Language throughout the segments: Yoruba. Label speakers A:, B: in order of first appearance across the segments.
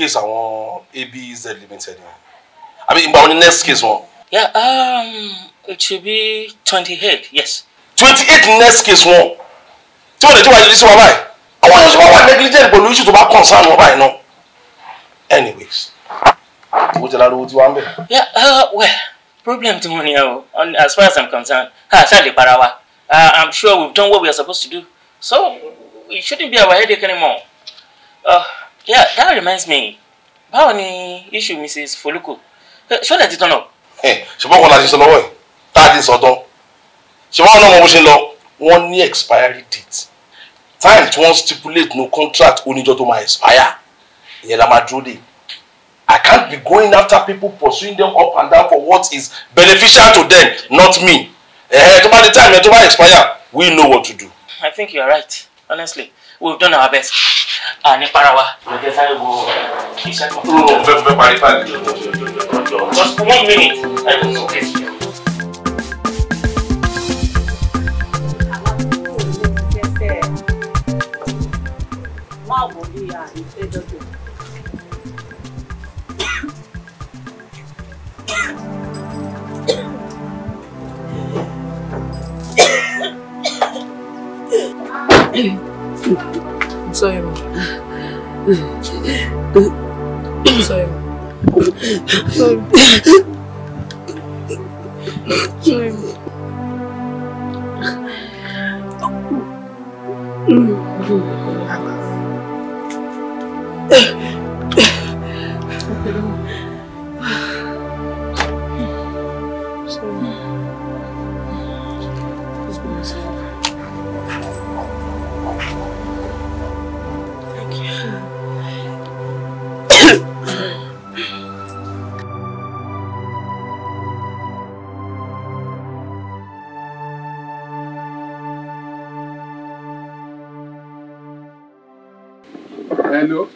A: case àwọn ABZ Limited. I mean, about the next case one.
B: Yeah, it should be 28, yes.
A: 28 next case one. Tí wọ́n lè tí wọ́n yẹ sí wa báyìí. Àwọn èèyàn ṣe wọ́n wà negligent pẹ̀lú issue tó bá concern wọn báyìí náà. Anyways, owó ti lára owó tí wà ń bẹ̀.
B: Yeah, well, problem tí mo ní o, as far as I'm concerned, ṣáà lè para wa. I'm sure we've done what we are supposed to do. So, it shouldn't be our headache anymore. Yeah, that reminds me. Báwo ni issue Mrs. Foluko? Ṣé ó lè ti tán náà?
A: Ṣùgbọ́n kan láti sọ lọ́wọ́ ẹ̀, tá a ti sọ tán. Ṣùgbọ́n náà mo bó ṣe lọ, wọ́n ní expiry date. Time tí wọ́n stipulate no contract oníjọ́ tó máa expire. Ìyẹn la máa dúró dè. I can't be going after people pursuing them up and down for what is beneficial to them, not me. To by the time to expire, we know what to do.
B: I think you're right. Honestly, we've done our best. Niparawa. Just 1 minute.
C: I'm sorry, Mom. I'm sorry, Mom. Sorry. Sorry,
D: Hello.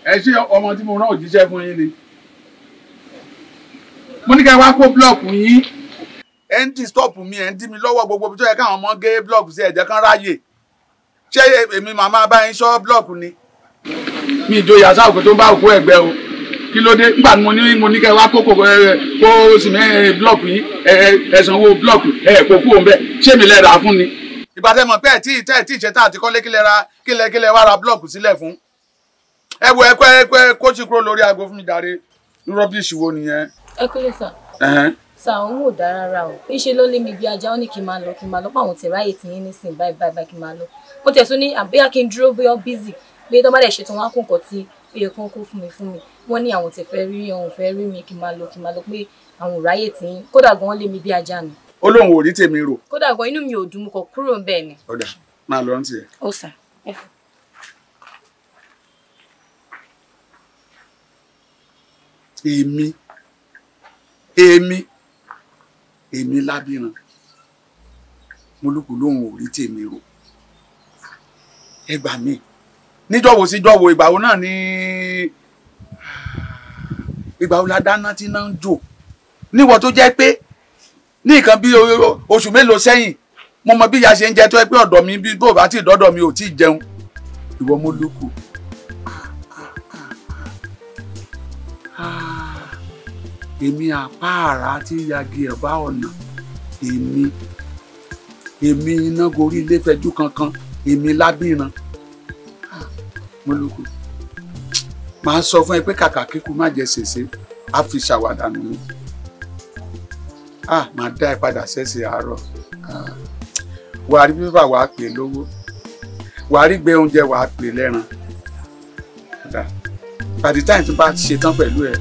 D: Ẹ ṣé ọmọ tí mo rán òjíṣẹ́ fún yín ni. Mo ní kẹ́ wá kó blọọkù yín. Ẹ ń disturb mi, ẹ ń dí mi lọ́wọ́ gbogbo bí tó yẹ káwọn ọmọ gé blọọkù sí ẹ̀jẹ̀ kan ráyè. Ṣé èmi màmá bá yín ṣọ́ blọọkù ni? Mi ìjòyè àṣà òkú tó ń bá òkú ẹ̀gbẹ́ o. Kí ló dé? Nígbà tí mo ní kẹ́ wá kó sìmẹ́ blọọkù yín, ẹ sanwó blọọkù, kò kú òun bẹ́ẹ̀. Ṣé mi lẹ rà fún ni? Ìbàdàn mọ̀ pé ẹ̀ tí ìṣe tá àti kọ́lé kílẹ̀ wá ra blọọkù sílẹ̀ fún. Ẹ wo ẹ̀kọ́ kó sì kúrò lórí aago fún mi jàre. Rubbish wo nìyẹn?
C: Ẹ kúlẹ̀ sà. Sà òun ò dá rárá o. Níṣe ló lé mi bí ajá, ó ní kí n máa lọ pé àwọn tẹ̀ráyè tí yín nísìn báyìí kí n máa lọ. Mo tẹ̀sùn ní àbíyá kí n dúró bí ọ busy bí tó bá dẹ̀ ṣètò wọn á kó nǹkan tí ó yẹ kó fún mi. Wọ́n ní àwọn tẹ̀fẹ́ rí ọ̀hún fẹ́ rí mi kí n máa lọ pé àwọn ráyè tí yín kódà gan lé mi bí ajá ni.
D: Ó lóun ò rí tèmi rò.
C: Kódà gan inú mi ò dùn mo kàn kúrò ń bẹ̀ ni.
D: Ọ̀dà máa lọ rántí ẹ̀.
C: Ó sà.
D: Èmi Lábìrán Mólúkù lóun ò rí tèmi rò. Ẹ gbà mí níjọ́wọ́ sí jọ́wọ́ ìgbà wo náà ní ìgbà wo la dáná tí náà ń jò níwọ̀ tó jẹ́ pé ní nǹkan bí oṣù mélòó sẹ́yìn mo mọ bí ìyá ṣe ń jẹ tó ẹ pé ọ̀dọ̀ mi bí bó bá ti dọ́dọ̀ mi ò tí ì jẹun. Ìwọ Mólúkù èmi àpáàrà tí yagi ẹ̀bá ọ̀nà èmi iná gorí ilé fẹjú kankan èmi Lábìrán Mólúkù màá sọ fún ẹ pé kàkà kíkú má jẹ ṣèṣe á fi ṣàwàdà nù mí màá dá ẹ padà ṣẹ̀ṣẹ̀ àárọ̀ wàá rí bíbà wàá pè lówó wàá rí gbé oúnjẹ wàá pè lẹ́ran by the time tó bá ṣe tán pẹ̀lú ẹ.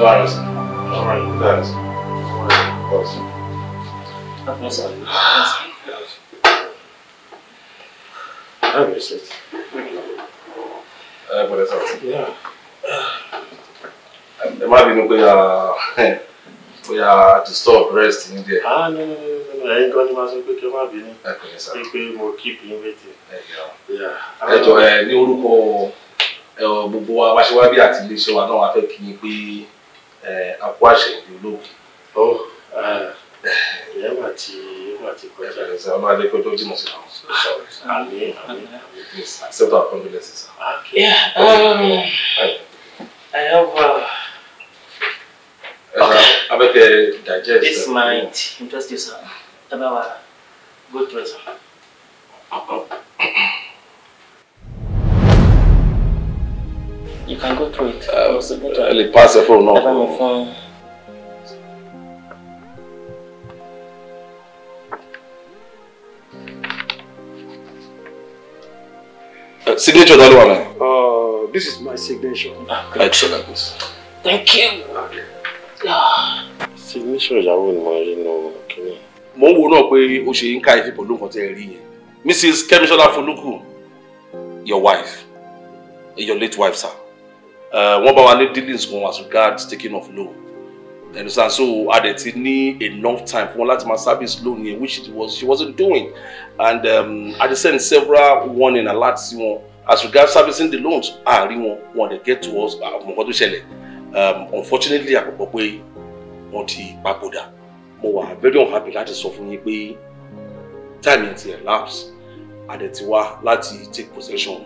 A: Lawrence.
E: All right, guys. All right, boss. Have a seat.
A: But that's all.
E: Yeah.
A: There might be no way we are to stop rest in there.
E: No. I ain't going to master quick. You might be.
A: Okay, sir.
E: People will keep you waiting. Yeah.
A: Ní orúkọ gbogbo wa bá ṣe wá bí àti ilé iṣẹ́ wa náà wá fẹ́ kí yín pé àpò àṣẹyìndì olóògùn.
E: Ìyẹn mà ti kọjá.
A: Ẹ̀sẹ̀ ọlọ́run adé pé tó jìnnà sí àwọn.
E: Àmín.
A: Please accept our condolences.
B: Yeah. I have.
A: I bet digest.
B: This might interest you, sir. About go through it. You can go through it.
A: I'll pass the phone now. Signature, Daluwa.
E: This is my signature.
A: Excellent.
B: Thank you.
E: Okay. Signature ìyàwó ni mo rí nínú kíní.
A: Mo ń wo náà pé ó ṣe ń ká ìfipò ló nǹkan tẹ́ ẹ rí yẹn. Mrs. Kẹ́misọ́lá Folúkù, your wife, your late wife, sir. Wọ́n bá wa ní dealings kan as regards taking off loan. Understand? So adẹ̀ ti ní enough time fún wọn láti máa service loan yẹn, which she wasn't doing. And I dey send several warning alerts sí wọn as regards servicing the loans. Àárín wọn dey get to us àmọ́ nǹkan tó ṣẹlẹ̀. Unfortunately, àkọ́kọ́ pé wọ́n ti papòdà. Mo wà very unhappy láti sọ fún yín pé time yẹn ti elapse. Adẹ̀ ti wá láti take possession.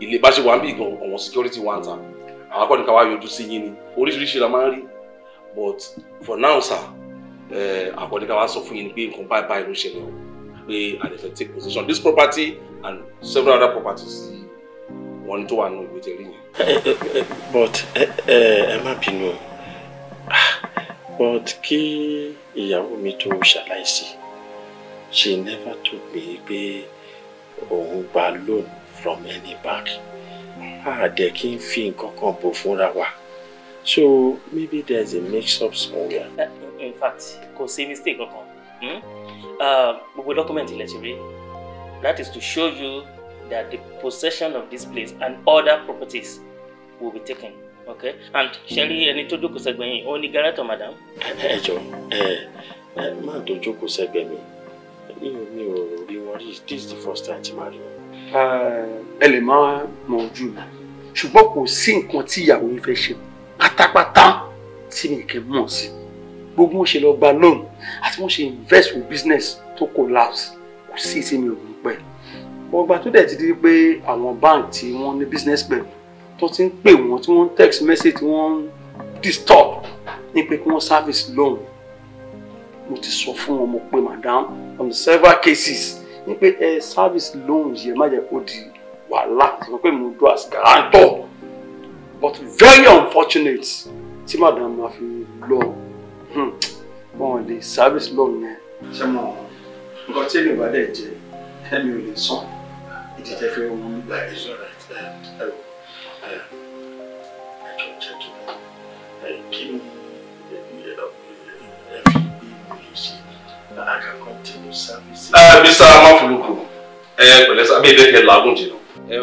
A: Ilé bá ṣe wà ń bí gan àwọn security wà ń ta. Àwọn akọ́ni ká wá yọjú sí yín ni. Oríṣiríṣi la máa ń rí. But for now, sir, akọ́ni ká wá sọ fún yín ni pé nǹkan báyìí ló ṣẹlẹ̀ o. Pé Adẹ̀ fẹ́ take possession. This property and several other properties wọ́n ní tó wà nínú ìwé tẹ̀lé yẹn.
E: But ẹ má bínú. But kí ìyàwó mi tó ṣaláìsí, she never told me pé òun gba loan from any bank. Dẹ̀ kí n fi nǹkan kan bò fúnra wa. So maybe there's a mix-up somewhere.
B: In fact, kò sí mistake kankan. Gbogbo document ilẹ̀ ṣe rí. That is to show you that the possession of this place and other properties will be taken. Okay? And Sherry, ẹni tó jókòó sẹ́gbẹ̀ yín, ó ní guarantor, madam.
E: Ẹ jọ̀ọ́, máa tó jókòó sẹ́gbẹ̀ mi. Mi ò rí wọn rí. This is the first time tí màá rí wọn.
F: Ẹ lè máa mọ ojú mi. Ṣùgbọ́n kò sí nǹkan tí ìyàwó yín fẹ́ ṣe pátápátá tí mi kì í mọ̀ sí. Gbogbo wọn ṣe lọ gba loan àti wọn ṣe invest with business tó collapse. Kò sí tí mi ò mọ̀ pẹ́. Ọgbà tó dẹ̀ ti di pé àwọn bank tí wọ́n ní business pẹ̀lú tó ti ń pè wọ́n tí wọ́n ń text message tí wọ́n ń disturb ní pé kí wọ́n service loan. Mo ti sọ fún wọn, mo pè madam on several cases ní pé service loans yẹn má jẹ́ kó di wàhálà sọ pé mo do as guarantor. But very unfortunate tí madam ma fi lọ wọn lè service loan yẹn. Ṣé mo nǹkan tí èmi bá dẹ̀ jẹ́ ẹ̀mí ò lè sàn ìdí tẹ́ fẹ́ wọn nígbà yẹn.
E: I can continue servicing.
A: Mr. Amafuluku, pẹ̀lẹ́ sá, bí ẹ̀dẹ́gẹ̀ làágùn jìnnà.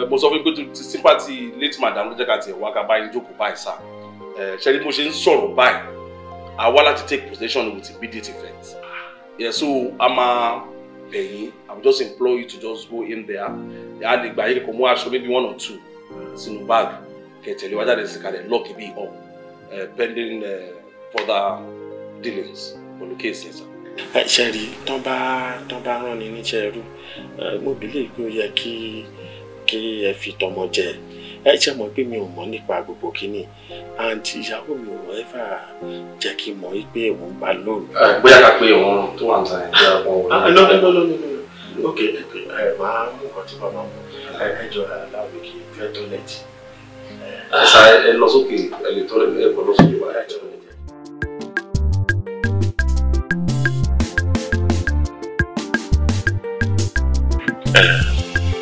A: Mo sọ fún pé tó sympathy late madam ló jẹ́ ká tiẹ̀ wá ká báyìí jókòó báyìí sá. Ṣé ní mo ṣe ń sọ̀rọ̀ báyìí? Àwa láti take possession with immediate effect. Yeah, so a máa bẹ̀yìn. I will just implore you to just go in there. A lè gbà yín kò mú aṣọ maybe 1 or 2 sínú bag. Kẹ̀tẹ̀lé wájà lè sì kalẹ̀ lock ibi up pending further dealings for the case yẹn sá.
E: Ṣẹ́rí tán bá rán ni níṣẹ́ ẹrú mo believe pé ó yẹ kí ẹ fi tọmọ jẹ. Ẹ ṣe mọ̀ pé mi ò mọ̀ nípa gbogbo kíní and ìyàwó mi ò ever jẹ́ kí n mọ̀ pé òun gba loan.
A: Bóyá ká pé òun tó wà ní sàn yẹn bí wọ́n
E: No. Ok, máa mú nǹkan tí bàbá mú. Ẹ jọ aláwọ̀ kí n fẹ́ tọ́lẹ̀tì.
A: Ẹ lọ sókè ẹ lè tọ́lẹ̀ ẹ kọ́ lọ sókè wá.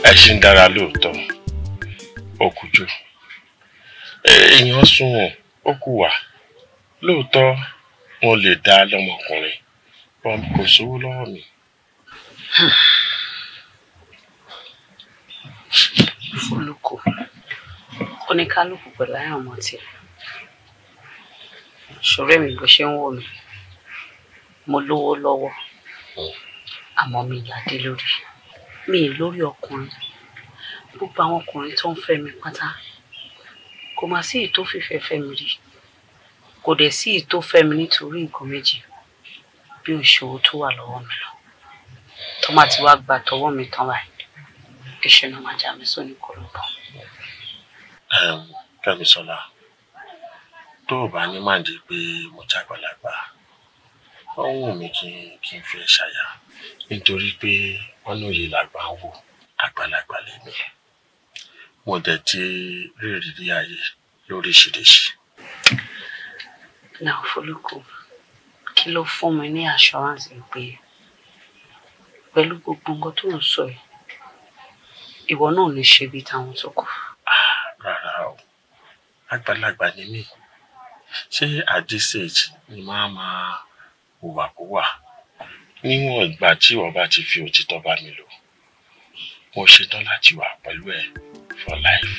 E: Ẹ ṣì ń dára lóòótọ́, ó kù jù. Èèyàn sùn, ó kù wà. lóòótọ́ wọ́n lè dá lọ́mọkùnrin wọn kò sówó lọ́wọ́ mi.
G: Olùkọ́ oníkálukú pẹ̀lú àwọn ọmọ tiẹ̀ ṣọ̀rẹ́ mi bó ṣe ń wò mí mo lówó lọ́wọ́ àmọ́ mi yàdé lórí mi lórí ọkùnrin gbogbo àwọn ọkùnrin tó ń fẹ́ mi pátá kò má sí ìtò fífẹ́ fẹ́ mi rí kò dẹ̀ sí ìtò fẹ́ mi nítorí nǹkan méjì bí òṣòwò tó wà lọ́wọ́ mi lọ tó má ti wá gbà tọwọ́ mi tán báyìí ìṣúná máa já mi sóní kòlóbọ.
E: Kẹ́misọ́lá tó o bá ní máa di pé mo jágbàlagbà ó wù mí kí n fẹ́ ṣàyà nítorí pé wọ́n lóye làgbà ń wò àgbàlagbà lèmi mo dẹ̀ ti rírí ayé lóríṣiríṣi.
G: Náà Folúkù kí ló fún mi ní assurance pé pẹ̀lú gbogbo nǹkan tó ń sọ yìí ìwọ náà ní ṣe bí táwọn tó kù.
E: Rárá o àgbàlagbà ni mí ṣé at this age ni máa hùwàkúwà níwọ̀n ìgbà tí ìwọ bá ti fi òtítọ́ bá mi lò mo ṣetán láti wà pẹ̀lú ẹ for life.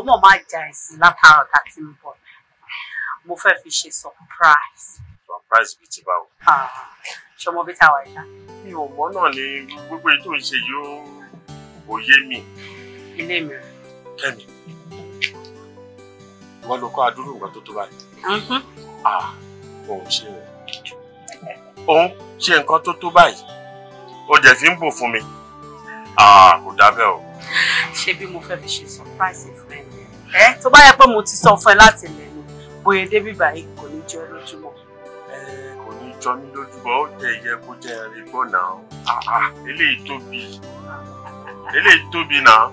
G: Mo máa jà ẹ̀sìn látàrọ̀ tàbí ń bọ̀. Mo fẹ́ fi ṣe surprise.
E: Surprise bíi ti báwo?
G: Ṣọmọ bí táwa ìdá.
E: Mi ò mọ̀ náà ni gbogbo ètò ìṣe yóò òye mi.
G: Ilé mi rẹ̀.
E: Kẹ́mi, wọ́n ló kọ́ adúrú nǹkan tó tó báyìí. Òun ṣe nǹkan tó tó báyìí. Ó jẹ́ fi ń bò fún mi. Kò dábẹ́ o.
G: Ṣé bí mo fẹ́ fi ṣe surprise fún ẹ? Tó bá yẹ pé mo ti sọ fún ẹ láti ilẹ̀ ni bóyá débí báyìí kò ní jọ lójúmọ́.
E: Kò ní jọ mí lójúmọ́ ó jẹ́ yẹ kó jẹ́ ẹ̀rí gbọ́ náà. Eléyìí tóbi náà.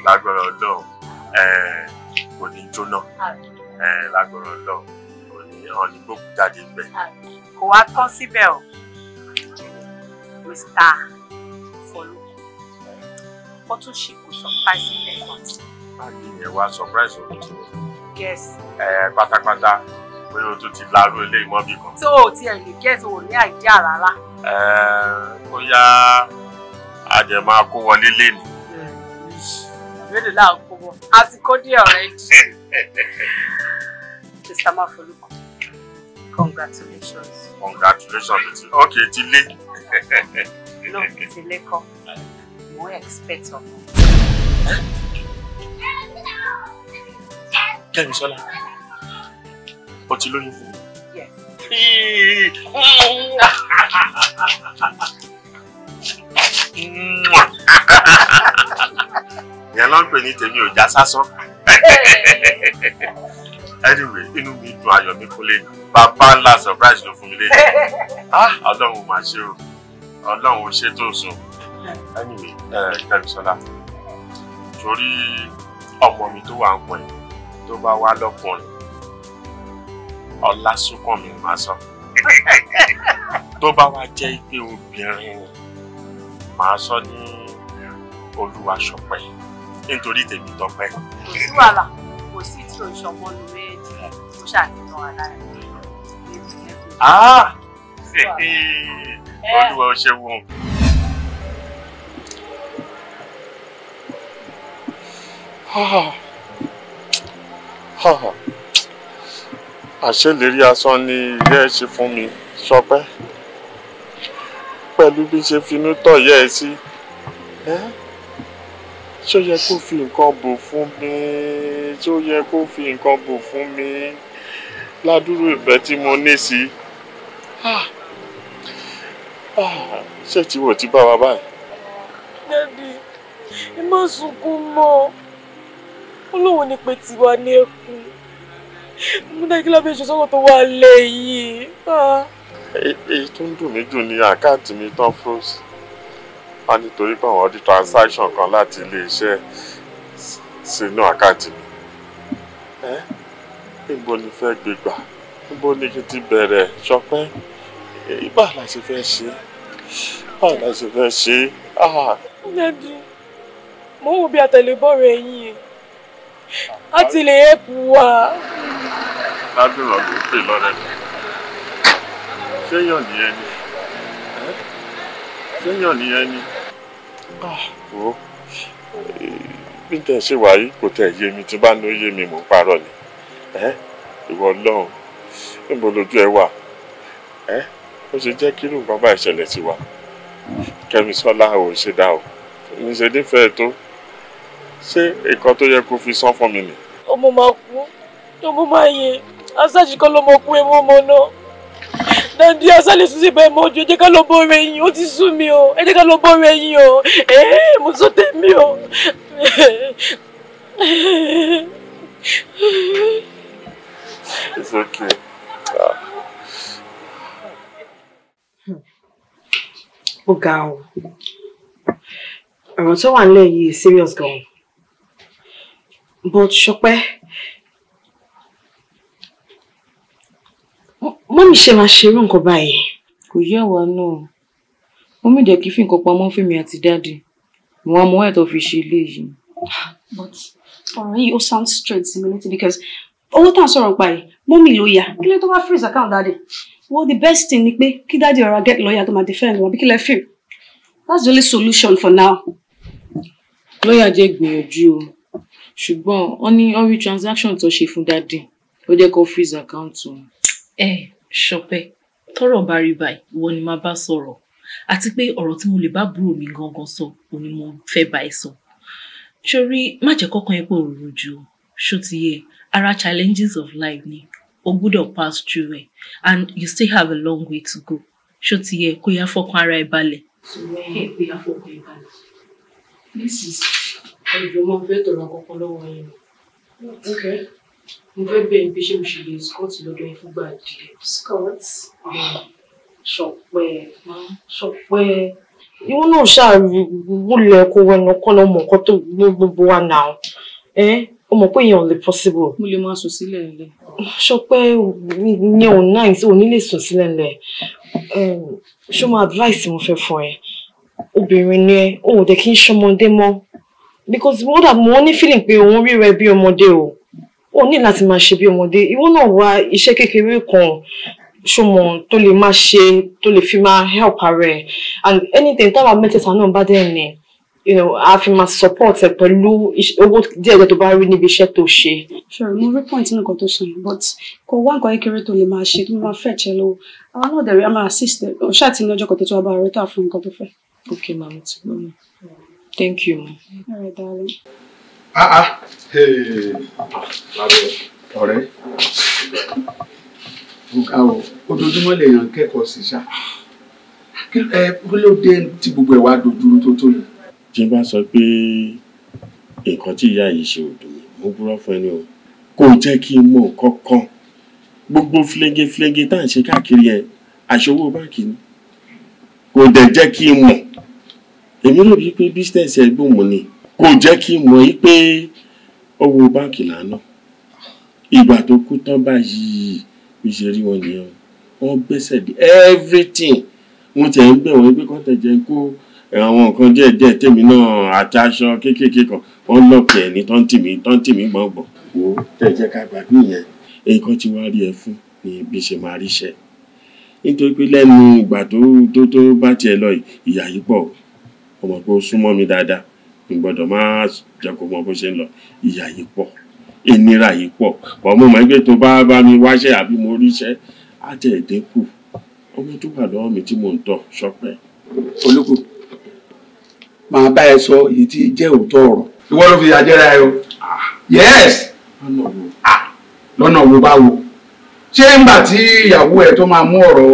E: Lágbára Ọlọ́run kò ní jóná. Lágbára Ọlọ́run kò ní ọ̀nì gbókù jáde gbẹ.
G: Kò wá tán síbẹ̀ o. Mr. Folúkù ó tún ṣe kò surprise ilẹ̀ kan tí.
E: Ìyẹn wá surprise òun tí.
G: Guess.
E: Pátápátá bóyá o tún ti lárú ilé ìmọ̀bì kan.
G: Tó o tiẹ̀ lè guess o ní idea rárá.
E: Bóyá àjẹ máa kó wọlé léni.
G: Ìbéèrè náà kó wọ. A ti kó dé already. Mr. Folúkù, congratulations.
E: Congratulations. Okay, ti lé.
G: No, ti lé kọ́. Mo expect ọmọ.
E: Kẹ́misọ́lá, o ti lóyún fún mi.
G: Yes.
E: Ìyẹn ló ń pè ní tèmi ò já sásán. Anyway, inú mi dùn ayọ̀ mi kúnlé ní. Bàbá ńlá surprise ló fún mi lé. Ọlọ́run máa ṣe o. Ọlọ́run ò ṣe tó sùn. Anyway, Kẹ́misọ́lá, torí ọmọ mi tó wà ń pọ̀ yìí tó bá wá lọ́kùnrin, Ọlásùnkànmí máa sọ. Tó bá wá jẹ́ pé obìnrin ni, màá sọ ní Olúwaṣọpẹ́ nítorí tèmi tọpẹ́.
G: Kò sí wàhálà, kò sí tí o ṣọmọ lu méjì tó ṣàfihàn aláìní.
E: Olúwa ó ṣe wọ́n. Àṣèlérí asán ni ìyá ẹ ṣe fún mi, Ṣọpẹ́. Pẹ̀lú bí ṣe finú tọ̀ ìyá ẹ sí. Ṣó yẹ kó fi nǹkan bò fún mi? Ṣó yẹ kó fi nǹkan bò fún mi? Ládùúrú ìfẹ́ tí mo ní sí. Ṣé tí wò ti bá wa báyìí?
H: Daddy, ẹ má sunkún mọ́. Olóhùn ni pé tiwa ní ẹkún. Mo dá kí lábẹ́ ṣe sọ́kọ̀ tó wà lẹ́yìn.
E: Èyí tó ń dùn mí jù ní àkáǹtì mi tán froze. A nítorí pé àwọn ọdún transaction kan láti ilé-iṣẹ́ sínú àkáǹtì mi. Níbo ni fẹ́ gbé gbà? Níbo ni kí n ti bẹ̀rẹ̀ Ṣọpẹ́? Báwo la ṣe fẹ́ ṣe? Báwo la ṣe fẹ́ ṣe?
H: Daddy, mo wò bí àtẹ̀lébọ̀ rẹ̀ yìí. A ti lè ẹ̀pù wa.
E: Ládùúrà ló pè lọ́rẹ́ mi. Ṣéyàn nìyẹn ni? Ṣéyàn nìyẹn ni? Wo bí tẹ̀ ṣe wà yìí kò tẹ̀ yé mi tí bá ní ó yé mi mò ń parọ́ ni. Ìwọ Ọlọ́run níbo lójú ẹ wà? Ó ṣe jẹ́ kí irú nǹkan bá ìṣẹ̀lẹ̀ sí wa. Kẹ́misọ́lá ò ṣe dá o. Mi ṣe nífẹ̀ẹ́ tó. Ṣé nǹkan tó yẹ kó fi san fún mi nì?
H: Ọmọ máa kú, ọmọ máa yẹ, aṣáájú kan lọmọ kú ẹ mọ́ ọmọ náà. Daddy, asálẹ̀ sùn sí ibà ẹ̀mọ́ ojú, ẹ jẹ́ ká lọ bọ́ rẹ̀ yín, ó ti sú mi o, ẹ jẹ́ ká lọ bọ́ rẹ̀ yín o, mo sọ tèmi o.
E: It's okay.
I: Ó ga o. Ọ̀rọ̀ tó wà nílẹ̀ yìí serious gan. But Ṣọpẹ́, mọ́mí ṣe máa ṣe irú nǹkan báyìí.
J: Kò yé wa náà. Mọ́mí jẹ́ kí fi nǹkan pamọ́ fún mi àti dáàdì. Mo wá mọ ẹ̀ tó fi ṣe eléyìí.
K: But ọ̀rọ̀ yìí ó sound straight sí mi létí because owó tá à ń sọ̀rọ̀ pa yìí, mọ́mí ló yá. Kí ló tó wá freeze account dáàdì? Well, the best thing ni pé kí dáàdì ọ̀rọ̀ get lawyer tó máa defend wọn bí kí lẹ feel. That's the only solution for now.
J: Lọ́yà jẹ́ gbìyànjú o. Ṣùgbọ́n wọ́n ní orí transaction tó ṣe fún dáàdì. Ó jẹ́ kó freeze account wọn.
L: Ṣọpẹ́, tọ́rọ̀ bá rí báyìí, ìwọ ni máa bá sọ̀rọ̀. Àti pé ọ̀rọ̀ tí mo lè bá búrò mi gangan sọ, òun ni mo fẹ́ bá ẹ sọ. Ṣorí, má jẹ́ kọ́kàn ẹ pé òróró jù o. Ṣó ti yé, ara challenges of life ni. O gbọ́dọ̀ pass through it, and you still have a long way to go. Ṣó ti yé, kó yá fọkàn ara ẹ balẹ̀.
J: Kó yá fọkàn ẹ balẹ̀. This is ẹjọ́ mo fẹ́ tọrọ àkọ́kọ́ lọ́wọ́ yín. Okay. Mo fẹ́ bẹ̀rẹ̀ pé ṣé mo ṣe lè Scott lọ́dọ̀ yín fúngbà díẹ̀.
K: Scott?
I: Ṣọpẹ́. Ìwọ náà ṣàwúlẹ̀ kó wẹnu kọ́ lọ́mọ nǹkan tó ní gbogbo wa náà. Ó mọ̀ pé èèyàn lè possible.
J: Mo lè máa sùn sílẹ̀ nílẹ̀.
I: Ṣọpẹ́ ní òun náà ò ní lè sùn sílẹ̀ nílẹ̀. Ṣé mo advice mo fẹ́ fún ẹ? Obìnrin ni ẹ, ó ò dẹ̀ kí n ṣọmọdé mọ́. Because mo ní feeling pé òun rí rẹ bí ọmọdé o. Ó ní láti máa ṣe bí ọmọdé. Ìwọ náà wá iṣẹ́ kékeré kan ṣọmọ tó lè máa ṣe tó lè fi máa help ara ẹ̀. And anything táwa mẹ́tẹ̀ẹ̀ta náà bá dẹ̀ ní, a fi máa support ẹ pẹ̀lú owó díẹ̀ tó bá rí níbi iṣẹ́ tó ṣe.
K: Sure, mo rí point nǹkan tó sọ yìí, but kò wá nǹkan kékeré tó lè máa ṣe tó máa fẹ́ jẹ lọ́wọ́. Àwọn náà dẹ̀rẹ̀ á máa assist ẹ. Ṣáà tí ní ọjọ́ kan tó tó wá bá rẹ tó àfún nǹkan tó fẹ́.
J: Okay, ma'am, ti gbọ́ mi. Thank you, ma'am.
K: All right, darling.
D: Ọ̀rẹ́. Ojoojúmọ́ lèèyàn kẹ́kọ̀ọ́ sí ṣá. Kí ló dé tí gbogbo ẹ̀ wá dojúrú tó yìí?
E: Tí n bá sọ pé nǹkan tí ìyá yìí ṣe ò dùn mí, mo búrọ́ fún ẹni o. Kò jẹ́ kí n mọ̀ kankan. Gbogbo fílẹ́gẹ́ tá à ń ṣe káàkiri ẹ̀ àṣọwó báńkì ni. Kò dẹ̀ jẹ́ kí n mọ̀. Èmi rò bí pé bísínẹ́sì ẹgbẹ́ òun ni. Kò jẹ́ kí n mọ̀ yí pé owó báńkì lánàá. Ìgbà tó kú tán báyìí bí ṣe rí wọn nìyẹn. Wọ́n gbẹ́sẹ̀ dé everything. Wọ́n tẹ̀ ń bẹ̀ wọ́n pé kọ́ tẹ̀ jẹ́ kó àwọn nǹkan díẹ̀díẹ̀ tèmi náà àti aṣọ kéékèèké kan wọ́n lọ́ọ̀kì ẹ̀ ní tọ́ǹtì mi gbọ̀ngbọ̀n. Wo tẹ̀ jẹ́ ká gbàgbé yẹn. Nǹkan tí wọ́n rí ẹ fún ni bí ṣe máa ríṣẹ́. Nítorí pé lẹ́nu ìgbà tó bá tiẹ̀ lọ ìyà yìí pọ̀. Ọmọ pé ó súnmọ́ mi dáadáa. Mi gbọ́dọ̀ máa jẹ́ kó mọ bó ṣe ń lọ. Ìyà yìí pọ̀. Ìnira yìí pọ̀. Bọ̀ mo mọ̀ pé tó bá mi wáṣẹ́ àbí mo ríṣẹ́ á tẹ̀ dínkù. Ọmọ tó wà lọ́wọ́ mi tí mò ń tọ́ Ṣọpẹ́.
D: Olúkù, máa bá ẹ sọ èyí tí jẹ́ òótọ́ ọ̀rọ̀. Ìwọ ló fi àjẹrà ẹ o. Yes. Lọ́nà wo bá wo? ṣé ńgbà tí ìyàwó ẹ tó máa mú ọ̀rọ̀